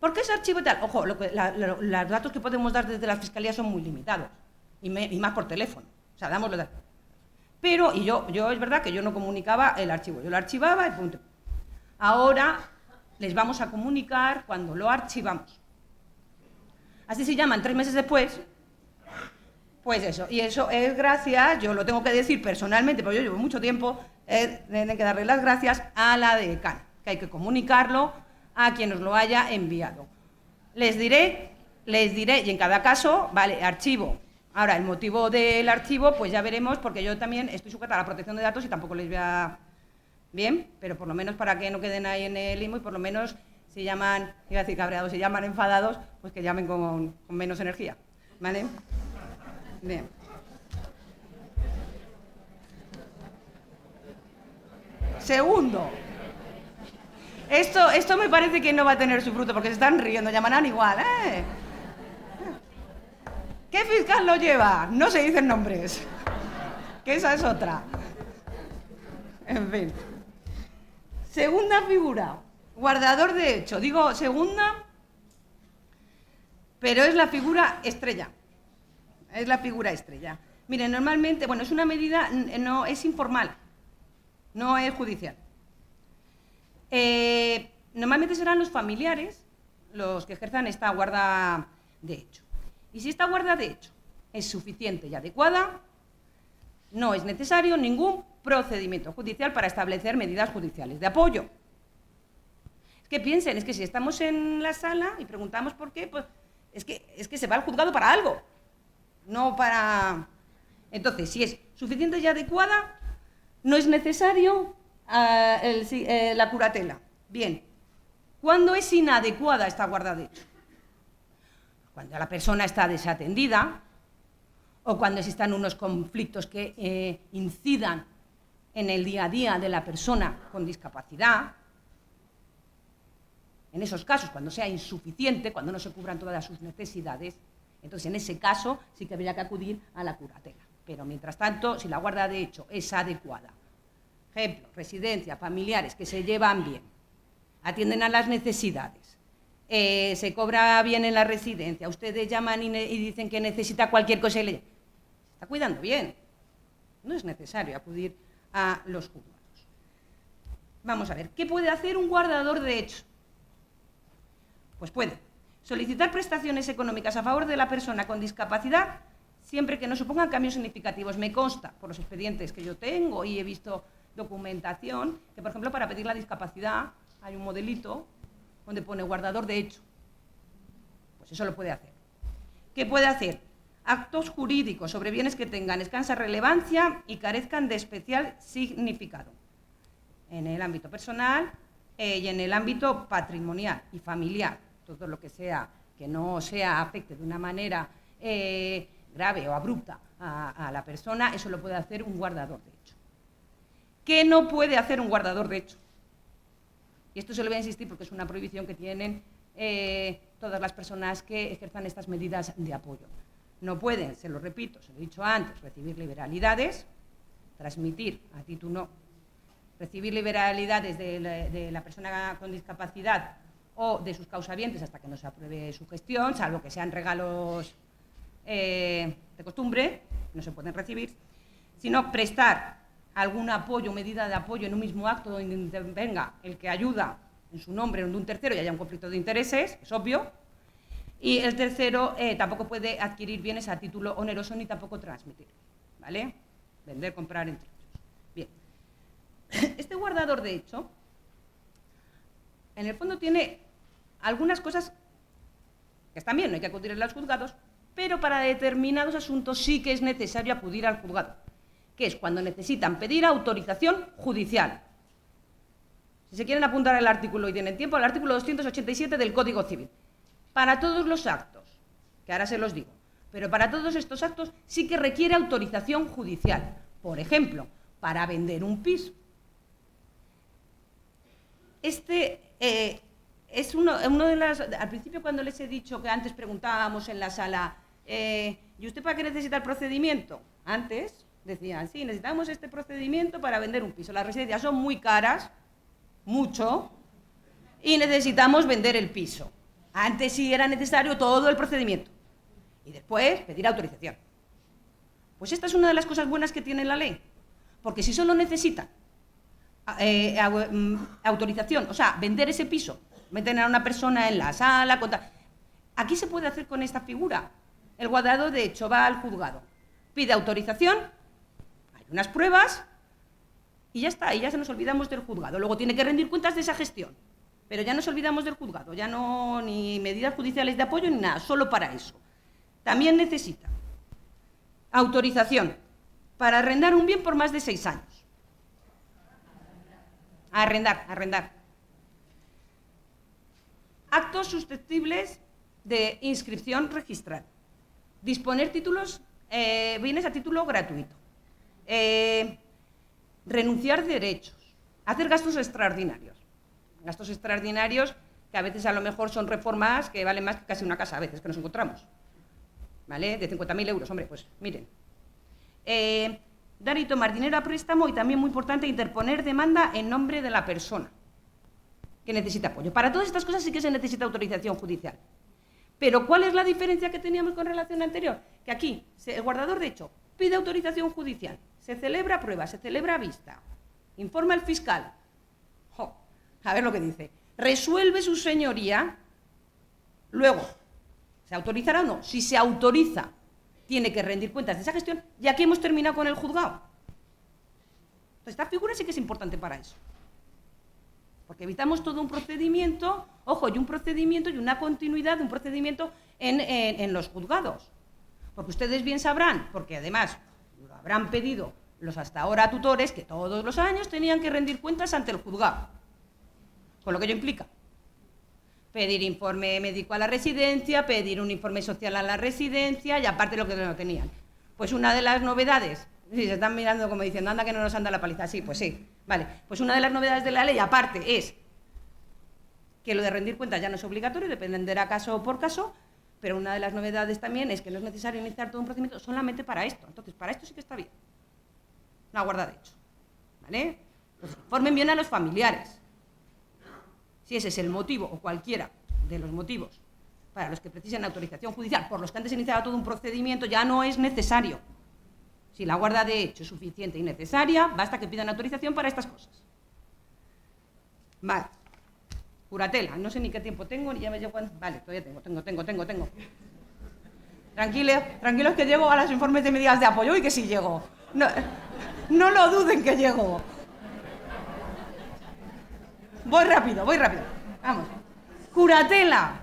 ¿Por qué se archiva y tal? Ojo, los datos que podemos dar desde la Fiscalía son muy limitados, y más por teléfono. O sea, damos los datos. Pero, y yo es verdad que yo no comunicaba el archivo, yo lo archivaba y punto. Ahora les vamos a comunicar cuando lo archivamos. Así se llaman 3 meses después, pues eso. Y eso es gracias, yo lo tengo que decir personalmente, porque yo llevo mucho tiempo, tienen que darle las gracias a la decana, que hay que comunicarlo a quien nos lo haya enviado. Les diré, y en cada caso, vale, archivo. Ahora, el motivo del archivo, pues ya veremos, porque yo también estoy sujeta a la protección de datos y tampoco les voy a Bien, pero por lo menos para que no queden ahí en el limbo y por lo menos si llaman, iba a decir cabreados, si llaman enfadados, pues que llamen con menos energía, ¿vale? Bien. Segundo, esto me parece que no va a tener su fruto porque se están riendo, llamarán igual, ¿eh? ¿Qué fiscal lo lleva? No se dicen nombres, que esa es otra. En fin. Segunda figura, guardador de hecho. Digo segunda, pero es la figura estrella. Es la figura estrella. Miren, normalmente, bueno, es una medida, no es informal, no es judicial. Normalmente serán los familiares los que ejerzan esta guarda de hecho. Y si esta guarda de hecho es suficiente y adecuada, no es necesario ningún procedimiento judicial para establecer medidas judiciales de apoyo. Es que piensen, es que si estamos en la sala y preguntamos por qué, pues es que se va al juzgado para algo, no para... Entonces, si es suficiente y adecuada, no es necesario la curatela. Bien, ¿cuándo es inadecuada esta guarda de hecho? Cuando la persona está desatendida o cuando existan unos conflictos que incidan en el día a día de la persona con discapacidad. En esos casos, cuando sea insuficiente, cuando no se cubran todas sus necesidades, entonces en ese caso sí que habría que acudir a la curatela. Pero mientras tanto, si la guarda de hecho es adecuada, ejemplo, residencia, familiares que se llevan bien, atienden a las necesidades, se cobra bien en la residencia, ustedes llaman y dicen que necesita cualquier cosa y le... Se está cuidando bien. No es necesario acudir a los juzgados. Vamos a ver, ¿qué puede hacer un guardador de hecho? Pues puede solicitar prestaciones económicas a favor de la persona con discapacidad siempre que no supongan cambios significativos. Me consta, por los expedientes que yo tengo y he visto documentación, que por ejemplo para pedir la discapacidad hay un modelito donde pone guardador de hecho. Pues eso lo puede hacer. ¿Qué puede hacer? Actos jurídicos sobre bienes que tengan escasa relevancia y carezcan de especial significado. En el ámbito personal y en el ámbito patrimonial y familiar. Todo lo que sea, que no afecte de una manera grave o abrupta a la persona, eso lo puede hacer un guardador de hecho. ¿Qué no puede hacer un guardador de hecho? Y esto se lo voy a insistir porque es una prohibición que tienen todas las personas que ejerzan estas medidas de apoyo. No pueden, se lo repito, se lo he dicho antes, recibir liberalidades, transmitir a título, recibir liberalidades de la persona con discapacidad o de sus causavientes hasta que no se apruebe su gestión, salvo que sean regalos de costumbre, no se pueden recibir, sino prestar algún apoyo, medida de apoyo en un mismo acto donde intervenga el que ayuda en su nombre o en de un tercero y haya un conflicto de intereses, es obvio. Y el tercero tampoco puede adquirir bienes a título oneroso ni tampoco transmitir, ¿vale? Vender, comprar, entre otros. Bien. Este guardador de hecho, en el fondo tiene algunas cosas que están bien, no hay que acudir a los juzgados, pero para determinados asuntos sí que es necesario acudir al juzgado, que es cuando necesitan pedir autorización judicial. Si se quieren apuntar al artículo y tienen tiempo, al artículo 287 del Código Civil. Para todos los actos, que ahora se los digo, pero para todos estos actos sí que requiere autorización judicial. Por ejemplo, para vender un piso. Es uno de las... Al principio cuando les he dicho que antes preguntábamos en la sala, ¿y usted para qué necesita el procedimiento? Antes decían, sí, necesitamos este procedimiento para vender un piso. Las residencias son muy caras, mucho, y necesitamos vender el piso. Antes sí era necesario todo el procedimiento y después pedir autorización. Pues esta es una de las cosas buenas que tiene la ley, porque si solo necesitan autorización, o sea, vender ese piso, meten a una persona en la sala, aquí se puede hacer con esta figura. El guardador de hecho va al juzgado, pide autorización, hay unas pruebas y ya está, y ya se nos olvidamos del juzgado. Luego tiene que rendir cuentas de esa gestión. Pero ya nos olvidamos del juzgado, ya no ni medidas judiciales de apoyo ni nada, solo para eso. También necesita autorización para arrendar un bien por más de 6 años. Arrendar. Actos susceptibles de inscripción registrada. Disponer títulos, bienes a título gratuito. Renunciar derechos. Hacer gastos extraordinarios. Gastos extraordinarios que a veces a lo mejor son reformas que valen más que casi una casa, a veces que nos encontramos. ¿Vale? De 50.000 euros, hombre, pues miren. Dar y tomar dinero a préstamo y también muy importante interponer demanda en nombre de la persona que necesita apoyo. Para todas estas cosas sí que se necesita autorización judicial. Pero ¿cuál es la diferencia que teníamos con relación anterior? Que aquí el guardador de hecho pide autorización judicial, se celebra prueba, se celebra vista, informa el fiscal. A ver lo que dice. Resuelve su señoría, luego, ¿se autorizará o no? Si se autoriza, tiene que rendir cuentas de esa gestión, y aquí hemos terminado con el juzgado. Entonces, esta figura sí que es importante para eso. Porque evitamos todo un procedimiento, ojo, y un procedimiento y una continuidad de un procedimiento en los juzgados. Porque ustedes bien sabrán, porque además lo habrán pedido los hasta ahora tutores, que todos los años tenían que rendir cuentas ante el juzgado. Con lo que ello implica. Pedir informe médico a la residencia, pedir un informe social a la residencia y aparte lo que no tenían. Pues una de las novedades, si se están mirando como diciendo, anda que no nos anda la paliza, sí, pues sí, vale. Pues una de las novedades de la ley aparte es que lo de rendir cuentas ya no es obligatorio, dependerá caso por caso, pero una de las novedades también es que no es necesario iniciar todo un procedimiento solamente para esto. Entonces, para esto sí que está bien. Una guarda de hecho, ¿vale? Pues informen bien a los familiares. Si ese es el motivo, o cualquiera de los motivos para los que precisan autorización judicial, por los que antes se iniciaba todo un procedimiento, ya no es necesario. Si la guarda de hecho es suficiente y necesaria, basta que pidan autorización para estas cosas. Vale. Curatela, no sé ni qué tiempo tengo, ni ya me llevo cuánto. Vale, todavía tengo. Tranquilos que llego a los informes de medidas de apoyo y que sí llego. No lo duden que llego. Voy rápido. Vamos. Curatela.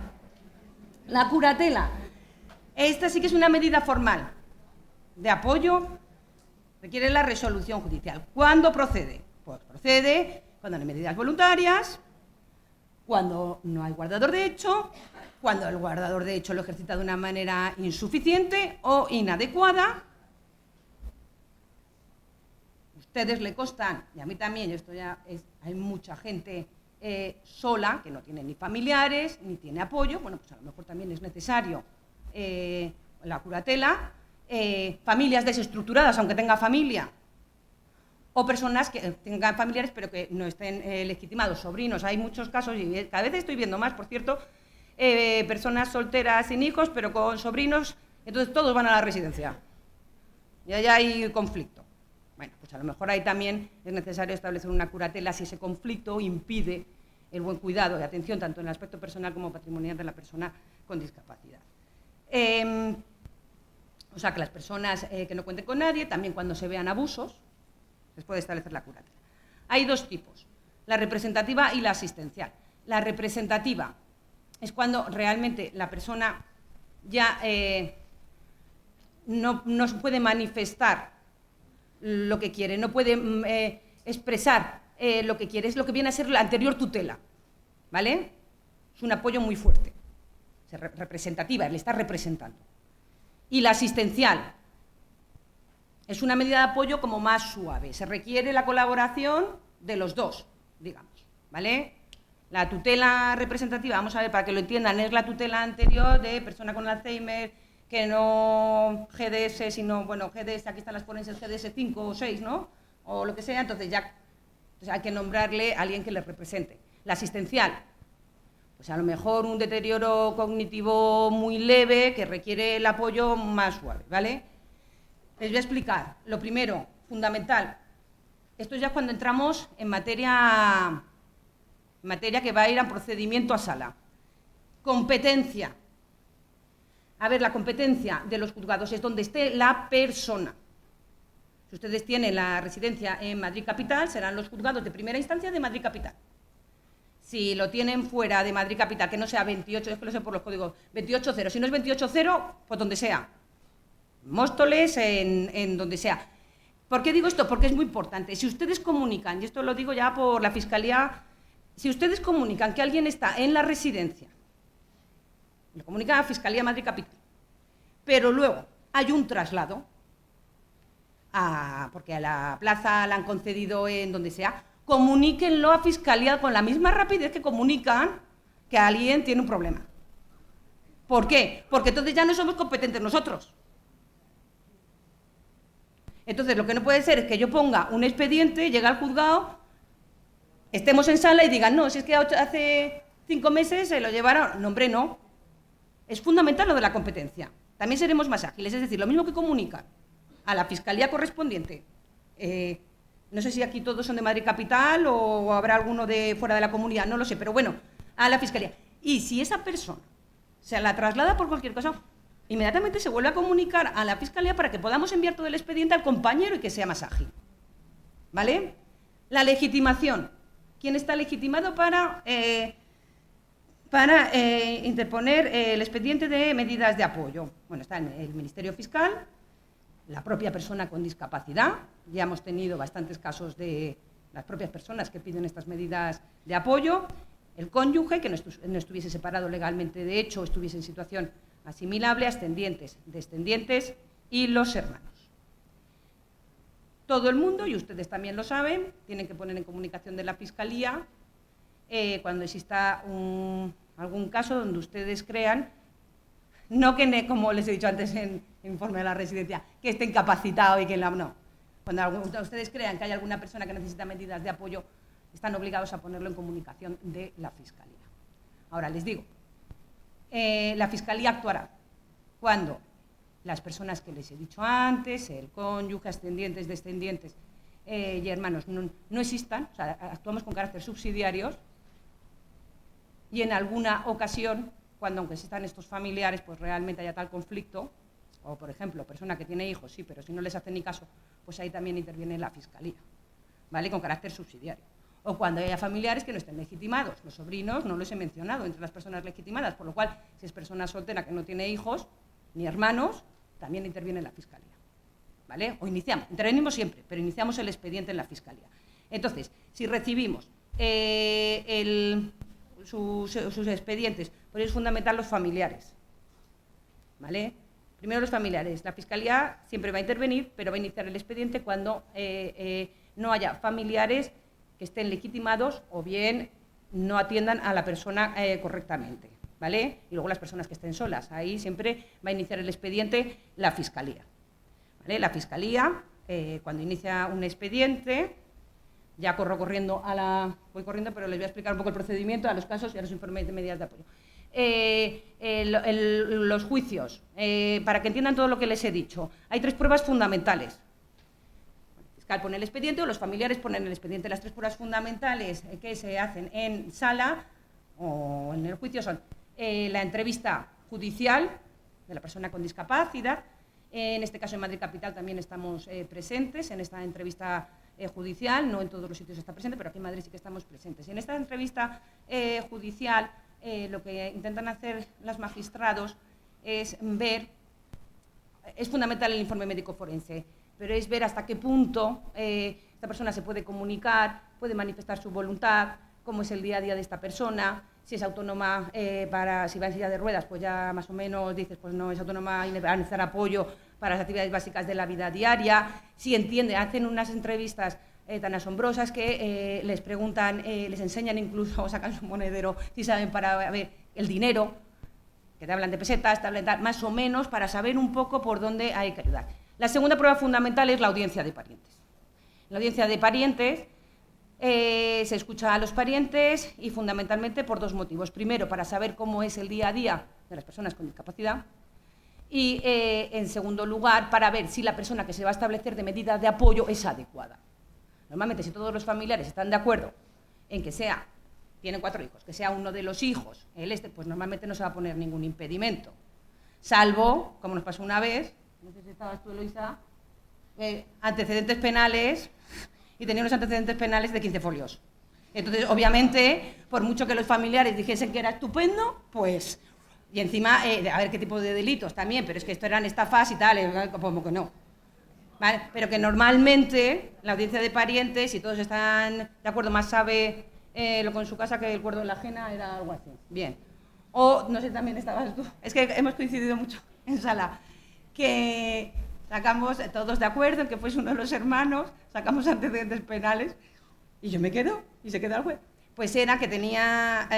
La curatela. Esta sí que es una medida formal de apoyo. Requiere la resolución judicial. ¿Cuándo procede? Pues procede cuando no hay medidas voluntarias, cuando no hay guardador de hecho, cuando el guardador de hecho lo ejercita de una manera insuficiente o inadecuada. Ustedes le costan, y a mí también, esto ya hay mucha gente sola, que no tiene ni familiares, ni tiene apoyo, bueno, pues a lo mejor también es necesario la curatela, familias desestructuradas, aunque tenga familia, o personas que tengan familiares pero que no estén legitimados, sobrinos, hay muchos casos, y cada vez estoy viendo más, por cierto, personas solteras sin hijos, pero con sobrinos, entonces todos van a la residencia, y allá hay conflicto. Bueno, pues a lo mejor ahí también es necesario establecer una curatela si ese conflicto impide el buen cuidado y atención tanto en el aspecto personal como patrimonial de la persona con discapacidad. O sea, que las personas que no cuenten con nadie, también cuando se vean abusos, les puede establecer la curatela. Hay dos tipos, la representativa y la asistencial. La representativa es cuando realmente la persona ya no puede manifestar lo que quiere, no puede expresar lo que quiere, es lo que viene a ser la anterior tutela, ¿vale? Es un apoyo muy fuerte, es representativa, le está representando. Y la asistencial es una medida de apoyo como más suave, se requiere la colaboración de los dos, digamos, ¿vale? La tutela representativa, vamos a ver, para que lo entiendan, es la tutela anterior de persona con Alzheimer, que no GDS, sino, bueno, GDS, aquí están las forenses, GDS 5 o 6, ¿no? O lo que sea, entonces hay que nombrarle a alguien que le represente. La asistencial, pues a lo mejor un deterioro cognitivo muy leve que requiere el apoyo más suave, ¿vale? Les voy a explicar. Lo primero, fundamental, esto es ya cuando entramos en materia que va a ir a procedimiento a sala. Competencia. A ver, la competencia de los juzgados es donde esté la persona. Si ustedes tienen la residencia en Madrid Capital, serán los juzgados de primera instancia de Madrid Capital. Si lo tienen fuera de Madrid Capital, que no sea 28, es que lo sé por los códigos, 28.0, si no es 28.0, pues donde sea. Móstoles, en donde sea. ¿Por qué digo esto? Porque es muy importante. Si ustedes comunican, y esto lo digo ya por la Fiscalía, si ustedes comunican que alguien está en la residencia, lo comunica a la Fiscalía Madrid Capital, pero luego hay un traslado, porque a la plaza la han concedido en donde sea, comuníquenlo a Fiscalía con la misma rapidez que comunican que alguien tiene un problema. ¿Por qué? Porque entonces ya no somos competentes nosotros. Entonces, lo que no puede ser es que yo ponga un expediente, llegue al juzgado, estemos en sala y digan, no, si es que hace 5 meses se lo llevaron. No, hombre, no. Es fundamental lo de la competencia. También seremos más ágiles, es decir, lo mismo que comunican a la Fiscalía correspondiente. No sé si aquí todos son de Madrid Capital o habrá alguno de fuera de la comunidad, no lo sé, pero bueno, a la Fiscalía. Y si esa persona se la traslada por cualquier cosa, inmediatamente se vuelve a comunicar a la Fiscalía para que podamos enviar todo el expediente al compañero y que sea más ágil. ¿Vale? La legitimación. ¿Quién está legitimado para interponer el expediente de medidas de apoyo? Bueno, está el Ministerio Fiscal, la propia persona con discapacidad. Ya hemos tenido bastantes casos de las propias personas que piden estas medidas de apoyo. El cónyuge, que no estuviese separado legalmente, de hecho, estuviese en situación asimilable, ascendientes, descendientes y los hermanos. Todo el mundo, y ustedes también lo saben, tienen que poner en comunicación de la Fiscalía cuando exista algún caso donde ustedes crean, no que, como les he dicho antes en informe de la residencia, que esté incapacitado y que no. Cuando ustedes crean que hay alguna persona que necesita medidas de apoyo, están obligados a ponerlo en comunicación de la Fiscalía. Ahora les digo, la Fiscalía actuará cuando las personas que les he dicho antes, el cónyuge, ascendientes, descendientes y hermanos, no existan, o sea, actuamos con carácter subsidiarios, y en alguna ocasión, cuando aunque existan estos familiares, pues realmente haya tal conflicto, o por ejemplo, persona que tiene hijos, sí, pero si no les hacen ni caso, pues ahí también interviene la Fiscalía, ¿vale? Con carácter subsidiario. O cuando haya familiares que no estén legitimados. Los sobrinos no los he mencionado entre las personas legitimadas, por lo cual, si es persona soltera que no tiene hijos ni hermanos, también interviene la Fiscalía, ¿vale? O intervenimos siempre, pero iniciamos el expediente en la Fiscalía. Entonces, si recibimos sus expedientes, pues es fundamental los familiares, ¿vale? Primero los familiares. La Fiscalía siempre va a intervenir, pero va a iniciar el expediente cuando no haya familiares que estén legitimados o bien no atiendan a la persona correctamente, ¿vale? Y luego las personas que estén solas. Ahí siempre va a iniciar el expediente la Fiscalía, ¿vale? La Fiscalía, cuando inicia un expediente, ya voy corriendo, pero les voy a explicar un poco el procedimiento a los casos y a los informes de medidas de apoyo. Los juicios, para que entiendan todo lo que les he dicho, hay 3 pruebas fundamentales. El fiscal pone el expediente o los familiares ponen el expediente. Las 3 pruebas fundamentales que se hacen en sala o en el juicio son la entrevista judicial de la persona con discapacidad. En este caso en Madrid Capital también estamos presentes en esta entrevista judicial, no en todos los sitios está presente, pero aquí en Madrid sí que estamos presentes. Y en esta entrevista judicial lo que intentan hacer los magistrados es ver, es fundamental el informe médico forense, pero es ver hasta qué punto esta persona se puede comunicar, puede manifestar su voluntad, cómo es el día a día de esta persona, si es autónoma, si va en silla de ruedas, pues ya más o menos dices, pues no es autónoma y va a necesitar apoyo para las actividades básicas de la vida diaria, si entiende, hacen unas entrevistas tan asombrosas que les preguntan, les enseñan incluso, sacan su monedero, si saben para ver el dinero, que te hablan de pesetas, te hablan más o menos para saber un poco por dónde hay que ayudar. La segunda prueba fundamental es la audiencia de parientes. En la audiencia de parientes se escucha a los parientes y fundamentalmente por 2 motivos. Primero, para saber cómo es el día a día de las personas con discapacidad y, en segundo lugar, para ver si la persona que se va a establecer de medida de apoyo es adecuada. Normalmente, si todos los familiares están de acuerdo en que tienen 4 hijos, que sea uno de los hijos, pues normalmente no se va a poner ningún impedimento. Salvo, como nos pasó una vez, no sé si estabas tú, Eloisa, antecedentes penales, y tenía unos antecedentes penales de 15 folios. Entonces, obviamente, por mucho que los familiares dijesen que era estupendo, pues, y encima, a ver qué tipo de delitos también, pero es que esto eran estafas y tal, como que no. ¿vale? Pero que normalmente la audiencia de parientes, si todos están de acuerdo, más sabe lo con su casa que el cuerdo en la ajena, era algo así. Bien. O, no sé, también estabas tú, es que hemos coincidido mucho en sala, que sacamos todos de acuerdo en que fuese uno de los hermanos, sacamos antecedentes penales, y yo me quedo, y se queda el juez. Pues era que tenía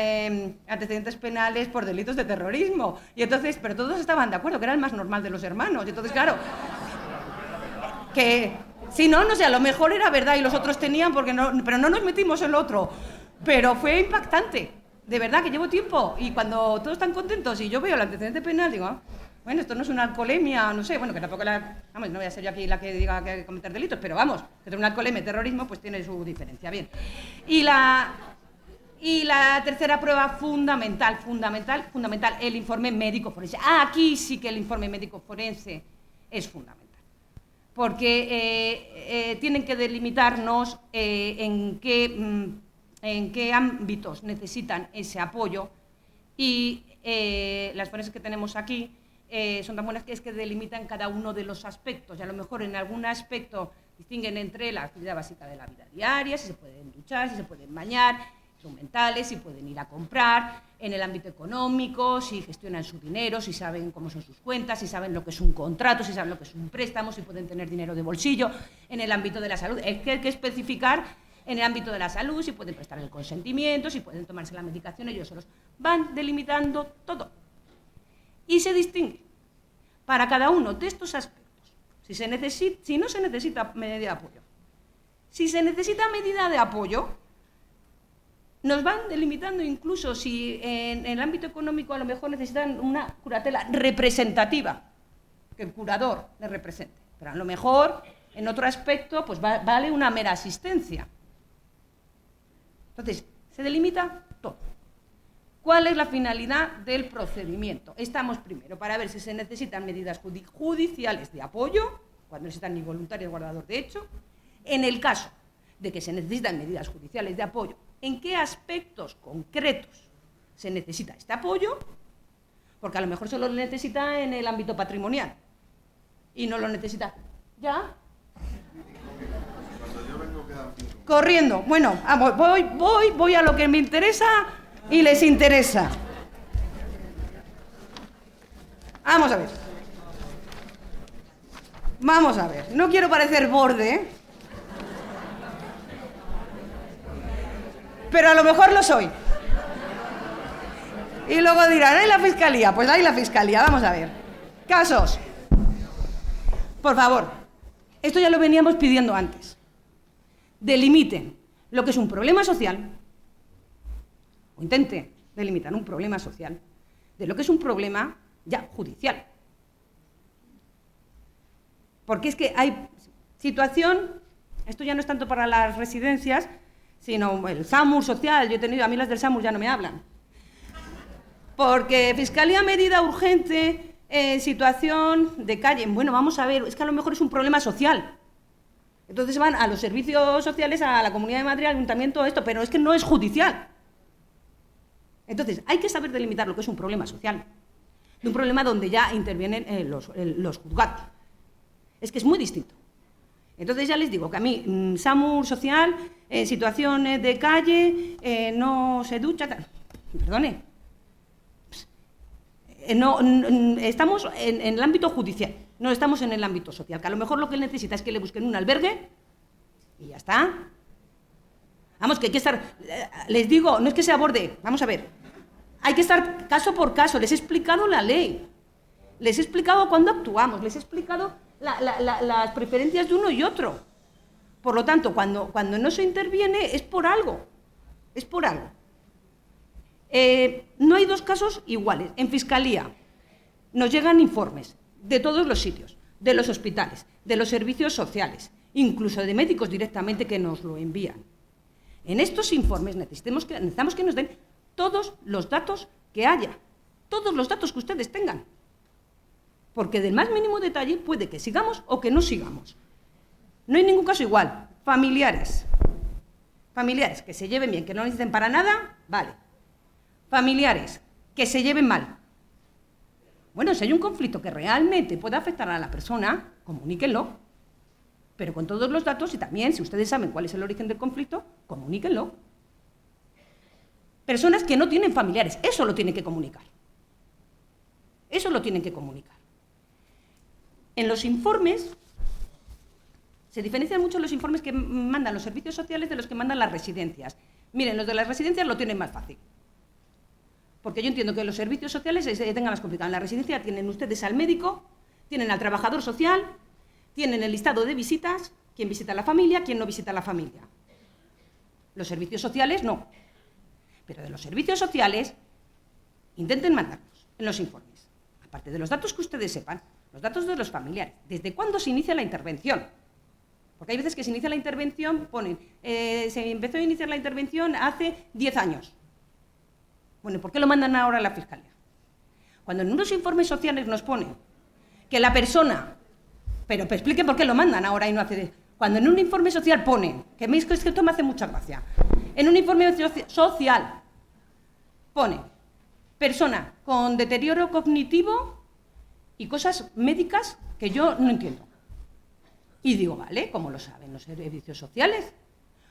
antecedentes penales por delitos de terrorismo. Y entonces, pero todos estaban de acuerdo, que era el más normal de los hermanos. Y entonces, claro, que si no, no sé, a lo mejor era verdad y los otros tenían, porque no, pero no nos metimos en el otro. Pero fue impactante, de verdad, que llevo tiempo. Y cuando todos están contentos y yo veo el antecedente penal, digo, bueno, esto no es una alcoholemia, no sé, bueno, que tampoco vamos, no voy a ser yo aquí la que diga que hay que cometer delitos, pero vamos, que una alcoholemia y terrorismo pues tiene su diferencia, bien. Y la tercera prueba fundamental, el informe médico forense. Aquí sí que el informe médico forense es fundamental, porque tienen que delimitarnos en qué ámbitos necesitan ese apoyo, y las forenses que tenemos aquí son tan buenas que es que delimitan cada uno de los aspectos, y a lo mejor en algún aspecto distinguen entre la actividad básica de la vida diaria, si se pueden duchar, si se pueden bañar, mentales, si pueden ir a comprar, en el ámbito económico, si gestionan su dinero, si saben cómo son sus cuentas, si saben lo que es un contrato, si saben lo que es un préstamo, si pueden tener dinero de bolsillo, en el ámbito de la salud. Es que hay que especificar en el ámbito de la salud, si pueden prestar el consentimiento, si pueden tomarse la medicación, ellos se los van delimitando todo. Y se distingue para cada uno de estos aspectos, si no se necesita medida de apoyo. Si se necesita medida de apoyo, nos van delimitando incluso si en el ámbito económico a lo mejor necesitan una curatela representativa, que el curador le represente. Pero a lo mejor en otro aspecto pues vale una mera asistencia. Entonces, se delimita todo. ¿Cuál es la finalidad del procedimiento? Estamos primero para ver si se necesitan medidas judiciales de apoyo, cuando necesitan ni voluntarios guardador de hecho. En el caso de que se necesitan medidas judiciales de apoyo, ¿en qué aspectos concretos se necesita este apoyo? Porque a lo mejor solo lo necesita en el ámbito patrimonial y no lo necesita ya. Corriendo. Bueno, vamos, voy a lo que me interesa y les interesa. Vamos a ver. No quiero parecer borde, ¿eh? Pero a lo mejor lo soy. Y luego dirán, ¿hay la fiscalía? Pues hay la fiscalía, vamos a ver. Casos. Por favor, esto ya lo veníamos pidiendo antes. Delimiten lo que es un problema social, o intenten delimitar un problema social, de lo que es un problema ya judicial. Porque es que hay situación, esto ya no es tanto para las residencias, sino el SAMUR social. Yo he tenido, a mí las del SAMUR ya no me hablan. Porque fiscalía medida urgente en situación de calle. Bueno, vamos a ver, es que a lo mejor es un problema social. Entonces van a los servicios sociales, a la Comunidad de Madrid, al Ayuntamiento, esto, pero es que no es judicial. Entonces, hay que saber delimitar lo que es un problema social, de un problema donde ya intervienen los juzgados. Es que es muy distinto. Entonces ya les digo que a mí, SAMUR social, situaciones de calle, no se ducha, perdone. Estamos en el ámbito judicial, no estamos en el ámbito social, que a lo mejor lo que él necesita es que le busquen un albergue y ya está. Vamos, que hay que estar, les digo, no es que se aborde, vamos a ver, hay que estar caso por caso. Les he explicado la ley, les he explicado cuándo actuamos, les he explicado las preferencias de uno y otro. Por lo tanto, cuando no se interviene es por algo, no hay dos casos iguales. En Fiscalía nos llegan informes de todos los sitios, de los hospitales, de los servicios sociales, incluso de médicos directamente que nos lo envían. En estos informes necesitamos que nos den todos los datos que haya, todos los datos que ustedes tengan. Porque del más mínimo detalle puede que sigamos o que no sigamos. No hay ningún caso igual. Familiares que se lleven bien, que no necesiten para nada, vale. Familiares que se lleven mal. Bueno, si hay un conflicto que realmente pueda afectar a la persona, comuníquenlo. pero con todos los datos y también, si ustedes saben cuál es el origen del conflicto, comuníquenlo. Personas que no tienen familiares, eso lo tienen que comunicar. Eso lo tienen que comunicar. En los informes, se diferencian mucho los informes que mandan los servicios sociales de los que mandan las residencias. Miren, los de las residencias lo tienen más fácil. Porque yo entiendo que los servicios sociales tengan más complicado. En la residencia tienen ustedes al médico, tienen al trabajador social, tienen el listado de visitas, quién visita a la familia, quién no visita a la familia. Los servicios sociales no. Pero de los servicios sociales, intenten mandarlos en los informes. Aparte de los datos que ustedes sepan, los datos de los familiares. ¿Desde cuándo se inicia la intervención? Porque hay veces que se inicia la intervención, ponen, se empezó a iniciar la intervención hace 10 años. Bueno, ¿y por qué lo mandan ahora a la Fiscalía? Cuando en unos informes sociales nos ponen que la persona, pero expliquen por qué lo mandan ahora y no hace... Cuando en un informe social ponen, que es que esto me hace mucha gracia, en un informe social pone persona con deterioro cognitivo y cosas médicas que yo no entiendo. Y digo, vale, ¿cómo lo saben los servicios sociales?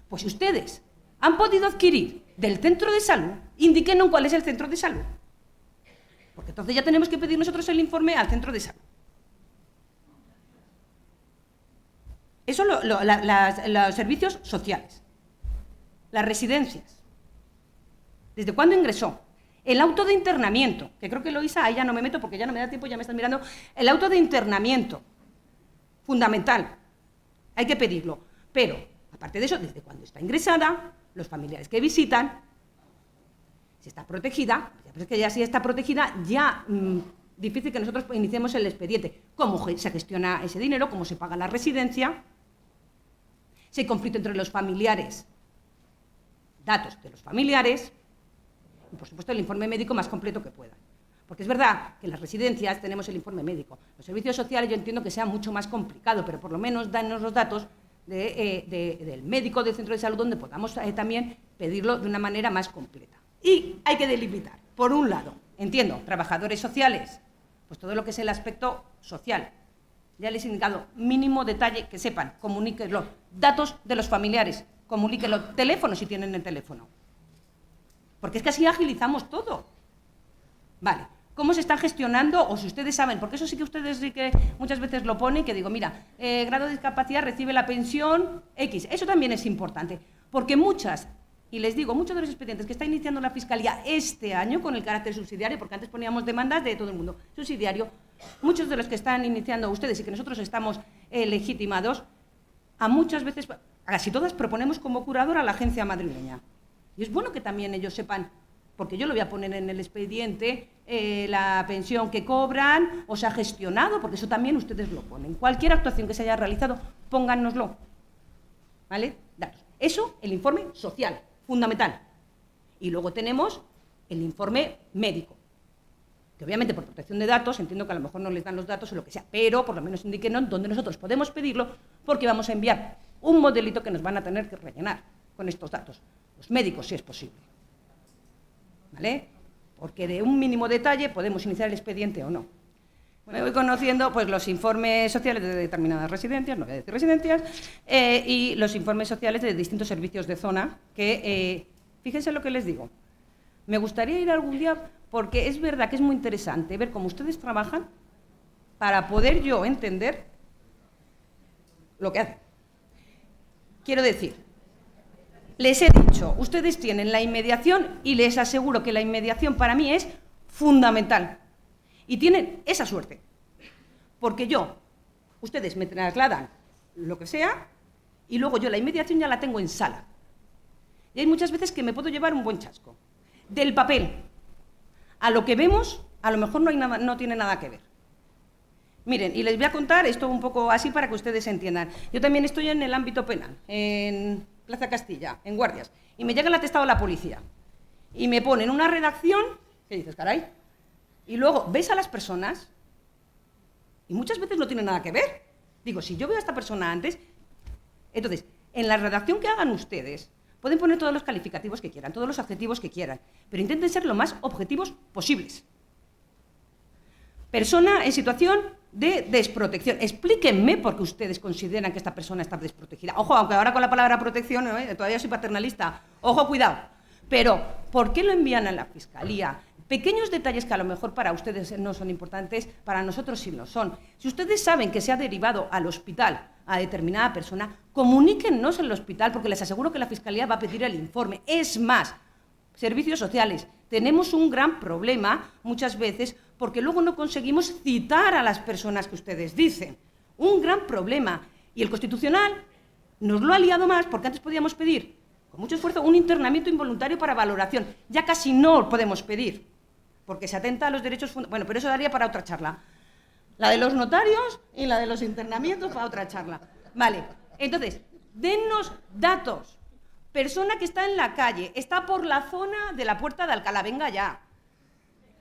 Pues si ustedes han podido adquirir del centro de salud, indíquenos cuál es el centro de salud. Porque entonces ya tenemos que pedir nosotros el informe al centro de salud. Eso los servicios sociales. Las residencias. ¿Desde cuándo ingresó? El auto de internamiento, que creo que lo hice, ahí ya no me meto porque ya no me da tiempo, ya me están mirando. El auto de internamiento, fundamental, hay que pedirlo. Pero, aparte de eso, desde cuándo está ingresada, los familiares que visitan, si está protegida, es que ya si está protegida, ya difícil que nosotros iniciemos el expediente. ¿Cómo se gestiona ese dinero? ¿Cómo se paga la residencia? Si hay conflicto entre los familiares, datos de los familiares, y por supuesto el informe médico más completo que puedan. Porque es verdad que en las residencias tenemos el informe médico. Los servicios sociales yo entiendo que sea mucho más complicado, pero por lo menos danos los datos del médico del centro de salud donde podamos también pedirlo de una manera más completa. Y hay que delimitar, por un lado, entiendo, trabajadores sociales, pues todo lo que es el aspecto social. Ya les he indicado, mínimo detalle que sepan, comuníquenlo. Datos de los familiares, comuníquenlo. Teléfono si tienen el teléfono. Porque es que así agilizamos todo. Vale, ¿cómo se están gestionando? O si ustedes saben, porque eso sí que ustedes sí que muchas veces lo ponen, que digo, mira, grado de discapacidad recibe la pensión X. Eso también es importante, porque muchas, y les digo, muchos de los expedientes que está iniciando la Fiscalía este año con el carácter subsidiario, porque antes poníamos demandas de todo el mundo, subsidiario, muchos de los que están iniciando ustedes y que nosotros estamos legitimados, a muchas veces, a casi todas proponemos como curador a la agencia madrileña. Y es bueno que también ellos sepan, porque yo lo voy a poner en el expediente, la pensión que cobran o se ha gestionado, porque eso también ustedes lo ponen. Cualquier actuación que se haya realizado, pónganoslo. ¿Vale? Datos. Eso, el informe social, fundamental. Y luego tenemos el informe médico, que obviamente por protección de datos, entiendo que a lo mejor no les dan los datos o lo que sea, pero por lo menos indíquenos dónde nosotros podemos pedirlo, porque vamos a enviar un modelito que nos van a tener que rellenar con estos datos. Los médicos, si es posible. ¿Vale? Porque de un mínimo detalle podemos iniciar el expediente o no. Me voy conociendo pues, los informes sociales de determinadas residencias, no voy a decir residencias, y los informes sociales de distintos servicios de zona, que, fíjense lo que les digo, me gustaría ir algún día, porque es verdad que es muy interesante ver cómo ustedes trabajan para poder yo entender lo que hacen. Quiero decir, les he dicho, ustedes tienen la inmediación y les aseguro que la inmediación para mí es fundamental. Y tienen esa suerte. Porque ustedes me trasladan lo que sea y luego yo la inmediación ya la tengo en sala. Y hay muchas veces que me puedo llevar un buen chasco. Del papel a lo que vemos, a lo mejor no tiene nada que ver. Miren, y les voy a contar esto un poco así para que ustedes entiendan. Yo también estoy en el ámbito penal, en Plaza Castilla, en guardias, y me llega el atestado de la policía y me ponen una redacción, ¿qué dices, caray? Y luego ves a las personas y muchas veces no tiene nada que ver. Digo, si yo veo a esta persona antes, entonces, en la redacción que hagan ustedes, pueden poner todos los calificativos que quieran, todos los adjetivos que quieran, pero intenten ser lo más objetivos posibles. Persona en situación de desprotección. Explíquenme por qué ustedes consideran que esta persona está desprotegida. Ojo, aunque ahora con la palabra protección todavía soy paternalista. Ojo, cuidado. Pero, ¿por qué lo envían a la Fiscalía? Pequeños detalles que a lo mejor para ustedes no son importantes, para nosotros sí lo son. Si ustedes saben que se ha derivado al hospital a determinada persona, comuníquennos en el hospital, porque les aseguro que la Fiscalía va a pedir el informe. Es más, servicios sociales, tenemos un gran problema muchas veces porque luego no conseguimos citar a las personas que ustedes dicen. Un gran problema. Y el Constitucional nos lo ha liado más porque antes podíamos pedir, con mucho esfuerzo, un internamiento involuntario para valoración. Ya casi no lo podemos pedir, porque se atenta a los derechos fundamentales. Bueno, pero eso daría para otra charla. La de los notarios y la de los internamientos para otra charla. Vale, entonces, dennos datos. Persona que está en la calle, está por la zona de la Puerta de Alcalá, venga ya.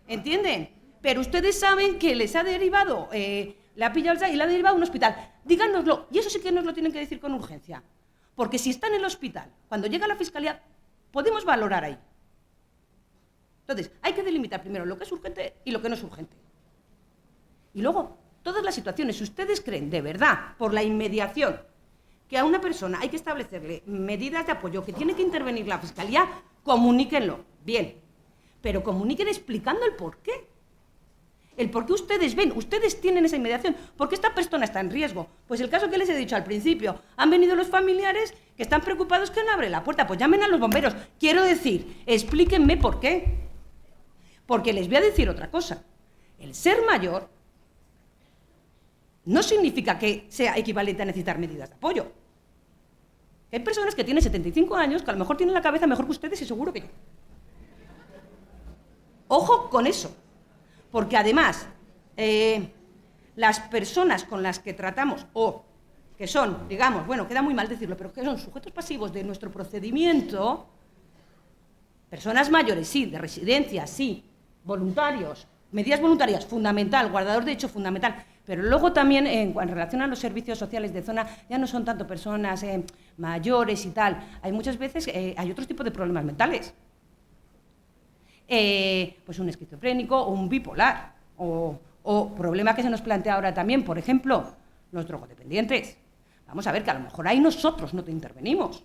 ¿Entienden? Pero ustedes saben que les ha derivado, le ha pillado y le ha derivado a un hospital. Díganoslo, y eso sí que nos lo tienen que decir con urgencia. Porque si está en el hospital, cuando llega a la Fiscalía, podemos valorar ahí. Entonces, hay que delimitar primero lo que es urgente y lo que no es urgente. Y luego, todas las situaciones, si ustedes creen de verdad, por la inmediación, que a una persona hay que establecerle medidas de apoyo, que tiene que intervenir la Fiscalía, comuníquenlo, bien. Pero comuniquen explicando el porqué. El por qué ustedes ven, ustedes tienen esa inmediación. ¿Por qué esta persona está en riesgo? Pues el caso que les he dicho al principio. Han venido los familiares que están preocupados que no abre la puerta. Pues llamen a los bomberos. Quiero decir, explíquenme por qué. Porque les voy a decir otra cosa. El ser mayor no significa que sea equivalente a necesitar medidas de apoyo. Hay personas que tienen 75 años que a lo mejor tienen la cabeza mejor que ustedes y seguro que yo. Ojo con eso. Porque además, las personas con las que tratamos, o que son, digamos, bueno, queda muy mal decirlo, pero que son sujetos pasivos de nuestro procedimiento, personas mayores, sí, de residencia, sí, voluntarios, medidas voluntarias, fundamental, guardador de hecho, fundamental, pero luego también en relación a los servicios sociales de zona, ya no son tanto personas mayores y tal, hay muchas veces, hay otros tipos de problemas mentales. Pues un esquizofrénico o un bipolar o problema que se nos plantea ahora también, por ejemplo, los drogodependientes. Vamos a ver que a lo mejor ahí nosotros no te intervenimos.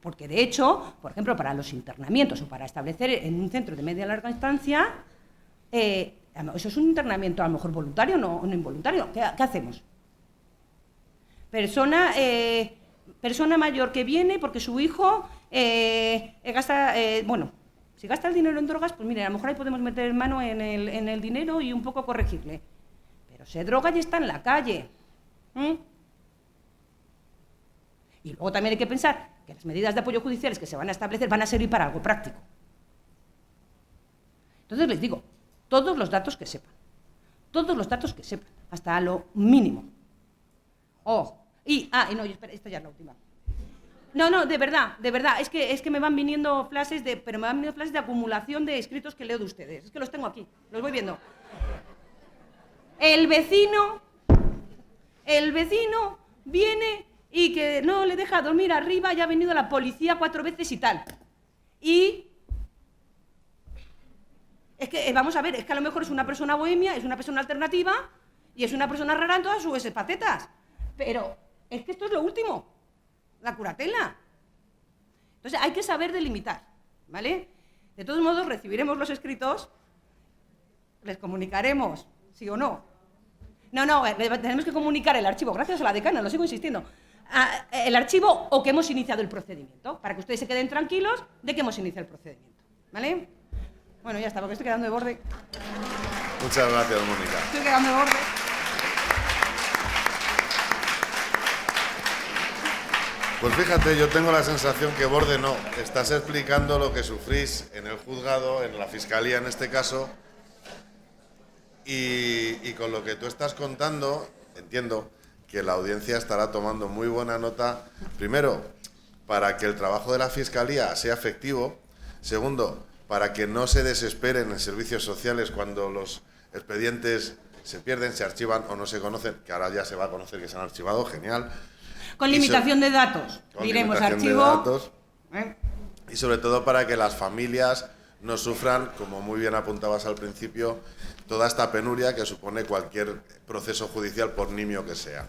Porque de hecho, por ejemplo, para los internamientos o para establecer en un centro de media y larga estancia, eso es un internamiento a lo mejor voluntario o no involuntario. ¿Qué hacemos? Persona mayor que viene porque su hijo gasta, si gasta el dinero en drogas, pues mire, a lo mejor ahí podemos meter mano en el dinero y un poco corregirle. Pero se droga y está en la calle. Y luego también hay que pensar que las medidas de apoyo judiciales que se van a establecer van a servir para algo práctico. Entonces les digo, todos los datos que sepan, hasta lo mínimo. No, espera, esta ya es la última. No, de verdad, es que me van viniendo flashes de acumulación de escritos que leo de ustedes. Es que los tengo aquí, los voy viendo. El vecino viene y que no le deja dormir arriba, ya ha venido la policía 4 veces y tal. Y es que, vamos a ver, es que a lo mejor es una persona bohemia, es una persona alternativa y es una persona rara en todas sus facetas. Pero es que esto es lo último, la curatela. Entonces hay que saber delimitar, ¿vale? De todos modos, recibiremos los escritos, les comunicaremos, sí o no. Tenemos que comunicar el archivo, gracias a la decana, lo sigo insistiendo, el archivo o que hemos iniciado el procedimiento, para que ustedes se queden tranquilos de que hemos iniciado el procedimiento, ¿vale? Bueno, ya está, porque estoy quedando de borde. Muchas gracias, Mónica. Estoy quedando de borde. Pues fíjate, yo tengo la sensación que borde no. Estás explicando lo que sufrís en el juzgado, en la fiscalía en este caso, y con lo que tú estás contando, entiendo que la audiencia estará tomando muy buena nota, primero, para que el trabajo de la fiscalía sea efectivo, segundo, para que no se desesperen en servicios sociales cuando los expedientes se pierden, se archivan o no se conocen, que ahora ya se va a conocer que se han archivado, genial. Con limitación de datos, diremos archivo. Y sobre todo para que las familias no sufran, como muy bien apuntabas al principio, toda esta penuria que supone cualquier proceso judicial, por nimio que sea.